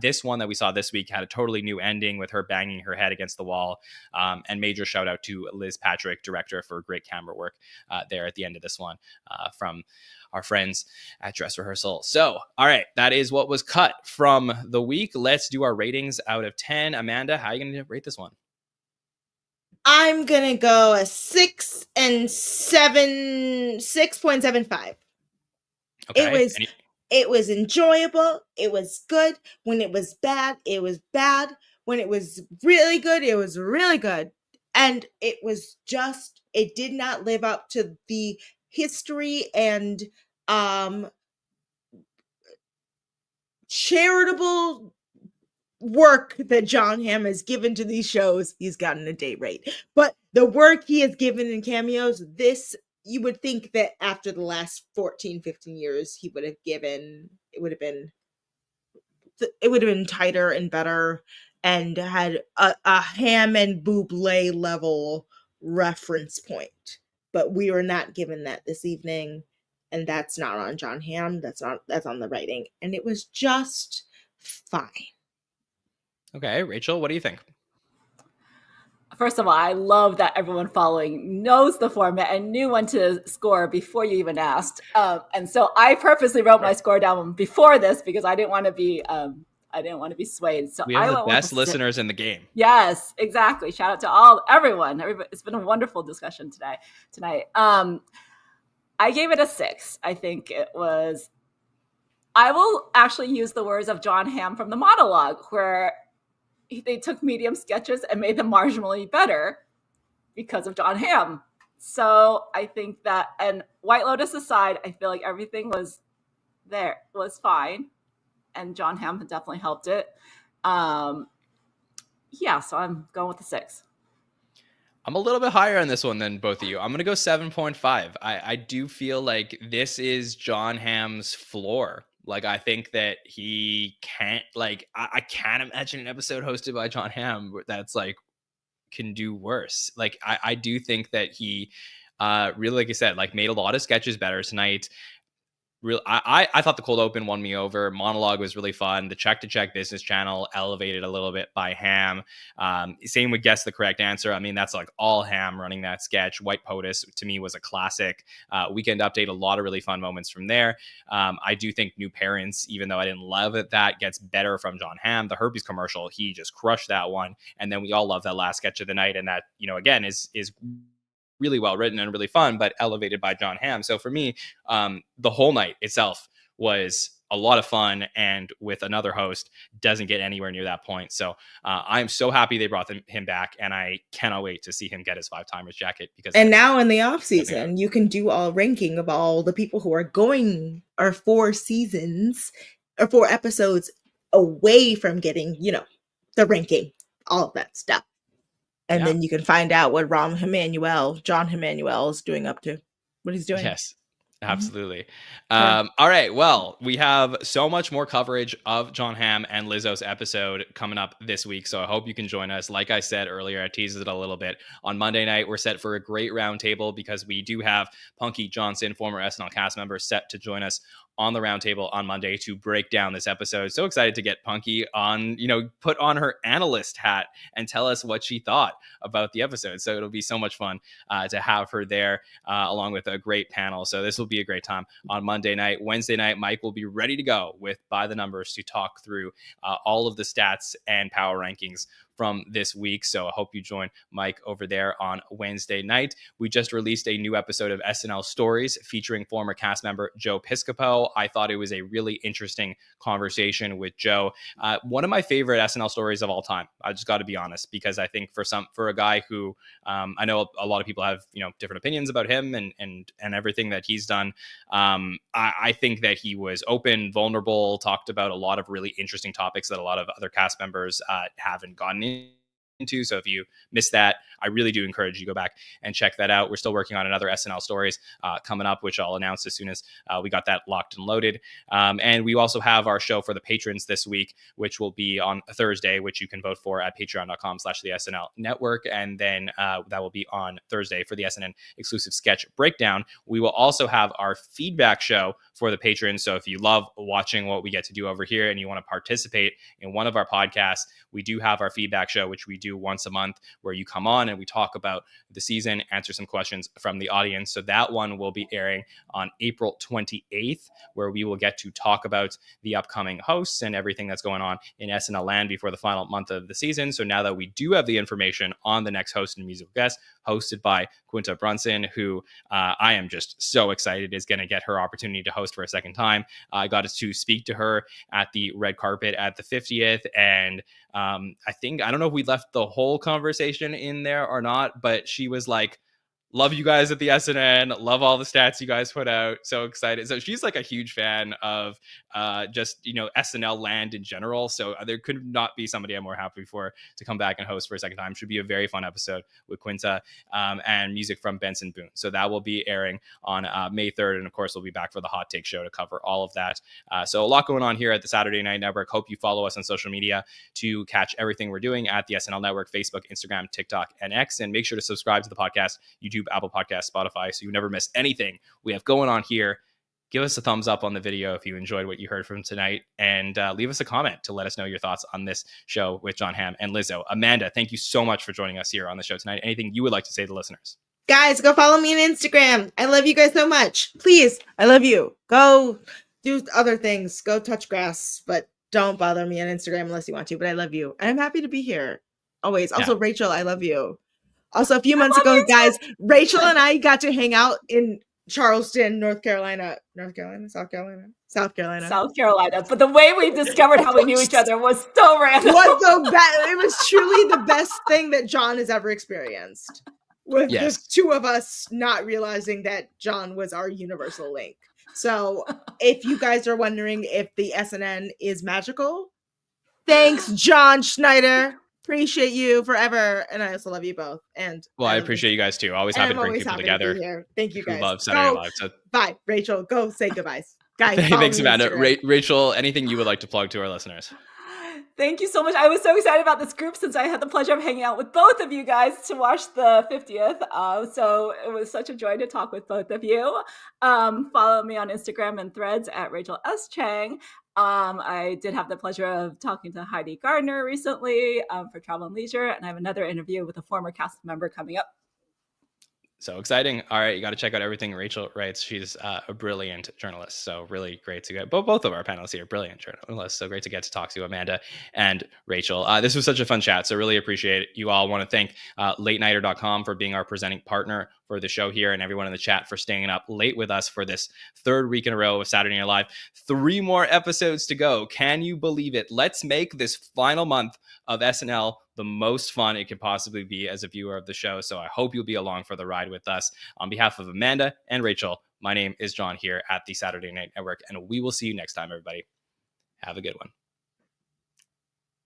This one that we saw this week had a totally new ending with her banging her head against the wall. And major shout out to Liz Patrick, director, for great camera work there at the end of this one from our friends at Dress Rehearsal. So, all right, that is what was cut from the week. Let's do our ratings out of 10. Amanda, how are you going to rate this one? I'm going to go a 6.75. Okay. It was enjoyable. It was good. When it was bad, it was bad. When it was really good, it was really good. And it did not live up to the history and charitable work that Jon Hamm has given to these shows. He's gotten a day rate, but the work he has given in cameos, you would think that after the last 14, 15 years, he would have given, it would have been tighter and better and had a Hamm and Bublé level reference point. But we were not given that this evening. And that's not on Jon Hamm. That's on the writing. And it was just fine. Okay, Rachel, what do you think? First of all, I love that everyone following knows the format and knew when to score before you even asked. And so I purposely wrote my score down before this because I didn't want to be swayed. So we have the best listeners in the game. Yes, exactly. Shout out to everyone. It's been a wonderful discussion tonight. I gave it a 6. I think it was. I will actually use the words of Jon Hamm from the monologue, where they took medium sketches and made them marginally better because of Jon Hamm. So I think that, and White Lotus aside, I feel like everything was fine, and Jon Hamm definitely helped it. So I'm going with the 6. I'm a little bit higher on this one than both of you. I'm going to go 7.5. I do feel like this is Jon Hamm's floor. Like, I think that he can't, like, I can't imagine an episode hosted by Jon Hamm that's like can do worse. Like, I do think that he really, like you said, like made a lot of sketches better tonight. I thought the cold open won me over. Monologue was really fun. The check to check business channel elevated a little bit by Hamm. Same with Guess the Correct Answer. I mean, that's like all Hamm running that sketch. White Potus to me was a classic. Weekend Update, a lot of really fun moments from there. I do think New Parents, even though I didn't love it, that gets better from Jon Hamm. The herpes commercial, he just crushed that one. And then we all love that last sketch of the night. And that, again, is really well written and really fun, but elevated by Jon Hamm. So for me, the whole night itself was a lot of fun, and with another host doesn't get anywhere near that point. So I'm so happy they brought him back, and I cannot wait to see him get his 5-timers jacket. And now in the off season, you can do all ranking of all the people who are going, or 4 seasons or 4 episodes away from getting, the ranking, all of that stuff. And then you can find out what Jon Hamm Monologue is doing up to, what he's doing. Yes, absolutely. All right. Well, we have so much more coverage of Jon Hamm and Lizzo's episode coming up this week. So I hope you can join us. Like I said earlier, I teased it a little bit. On Monday night, we're set for a great roundtable because we do have Punky Johnson, former SNL cast member, set to join us on the roundtable on Monday to break down this episode. So excited to get Punky on, put on her analyst hat and tell us what she thought about the episode. So it'll be so much fun to have her there along with a great panel. So this will be a great time on Monday night. Wednesday night, Mike will be ready to go with By the Numbers to talk through all of the stats and power rankings from this week. So I hope you join Mike over there on Wednesday night. We just released a new episode of SNL Stories featuring former cast member Joe Piscopo. I thought it was a really interesting conversation with Joe. One of my favorite SNL stories of all time. I just got to be honest, because I think for a guy who I know a lot of people have different opinions about him and everything that he's done. I think that he was open, vulnerable, talked about a lot of really interesting topics that a lot of other cast members haven't gotten into. So if you missed that, I really do encourage you to go back and check that out. We're still working on another SNL stories coming up, which I'll announce as soon as we got that locked and loaded. And we also have our show for the patrons this week, which will be on Thursday, which you can vote for at patreon.com/the SNL Network. And then that will be on Thursday for the SNN exclusive sketch breakdown. We will also have our feedback show for the patrons. So if you love watching what we get to do over here and you want to participate in one of our podcasts, we do have our feedback show, which we do once a month, where you come on and we talk about the season, answer some questions from the audience. So that one will be airing on April 28th, where we will get to talk about the upcoming hosts and everything that's going on in SNL land before the final month of the season. So now that we do have the information on the next host and musical guest, hosted by Quinta Brunson, who I am just so excited is going to get her opportunity to host for a second time. I got to speak to her at the red carpet at the 50th. And I don't know if we left the whole conversation in there or not, but she was like, love you guys at the SNN. Love all the stats you guys put out. So excited. So she's like a huge fan of just, SNL land in general. So there could not be somebody I'm more happy for to come back and host for a second time. Should be a very fun episode with Quinta and music from Benson Boone. So that will be airing on May 3rd. And of course, we'll be back for the Hot Take Show to cover all of that. So a lot going on here at the Saturday Night Network. Hope you follow us on social media to catch everything we're doing at the SNL Network, Facebook, Instagram, TikTok, and X. And make sure to subscribe to the podcast, YouTube, Apple Podcasts, Spotify, so you never miss anything we have going on here. Give us a thumbs up on the video if you enjoyed what you heard from tonight, and leave us a comment to let us know your thoughts on this show with Jon Hamm and Lizzo. Amanda, thank you so much for joining us here on the show tonight. Anything you would like to say to listeners? Guys, go follow me on Instagram. I love you guys so much. Please, I love you. Go do other things. Go touch grass, but don't bother me on Instagram unless you want to, but I love you. And I'm happy to be here. Always. Also, yeah. Rachel, I love you. Also, a few months ago, guys, Rachel and I got to hang out in Charleston, South Carolina. But the way we discovered how we knew each other was so random. It was truly the best thing that Jon has ever experienced. With the two of us not realizing that Jon was our universal link. So if you guys are wondering if the SNN is magical, thanks, Jon Schneider. Appreciate you forever, and I also love you both. And I appreciate you guys too. Always happy to bring people together. Thank you guys. Who love Saturday Night Live. So bye, Rachel. Go say goodbyes, guys. Thanks, Amanda. Rachel, anything you would like to plug to our listeners? Thank you so much. I was so excited about this group since I had the pleasure of hanging out with both of you guys to watch the 50th. So it was such a joy to talk with both of you. Follow me on Instagram and Threads at Rachel S. Chang. I did have the pleasure of talking to Heidi Gardner recently for Travel and Leisure, and I have another interview with a former cast member coming up. So exciting. All right. You got to check out everything Rachel writes. She's a brilliant journalist. So really great to get both of our panelists here, brilliant journalists. So great to get to talk to Amanda and Rachel. This was such a fun chat. So really appreciate it. You all. Want to thank latenighter.com for being our presenting partner for the show here, and everyone in the chat for staying up late with us for this third week in a row of Saturday Night Live. 3 more episodes to go. Can you believe it? Let's make this final month of SNL the most fun it could possibly be as a viewer of the show. So I hope you'll be along for the ride with us. On behalf of Amanda and Rachel, my name is Jon here at the Saturday Night Network, and we will see you next time, everybody. Have a good one.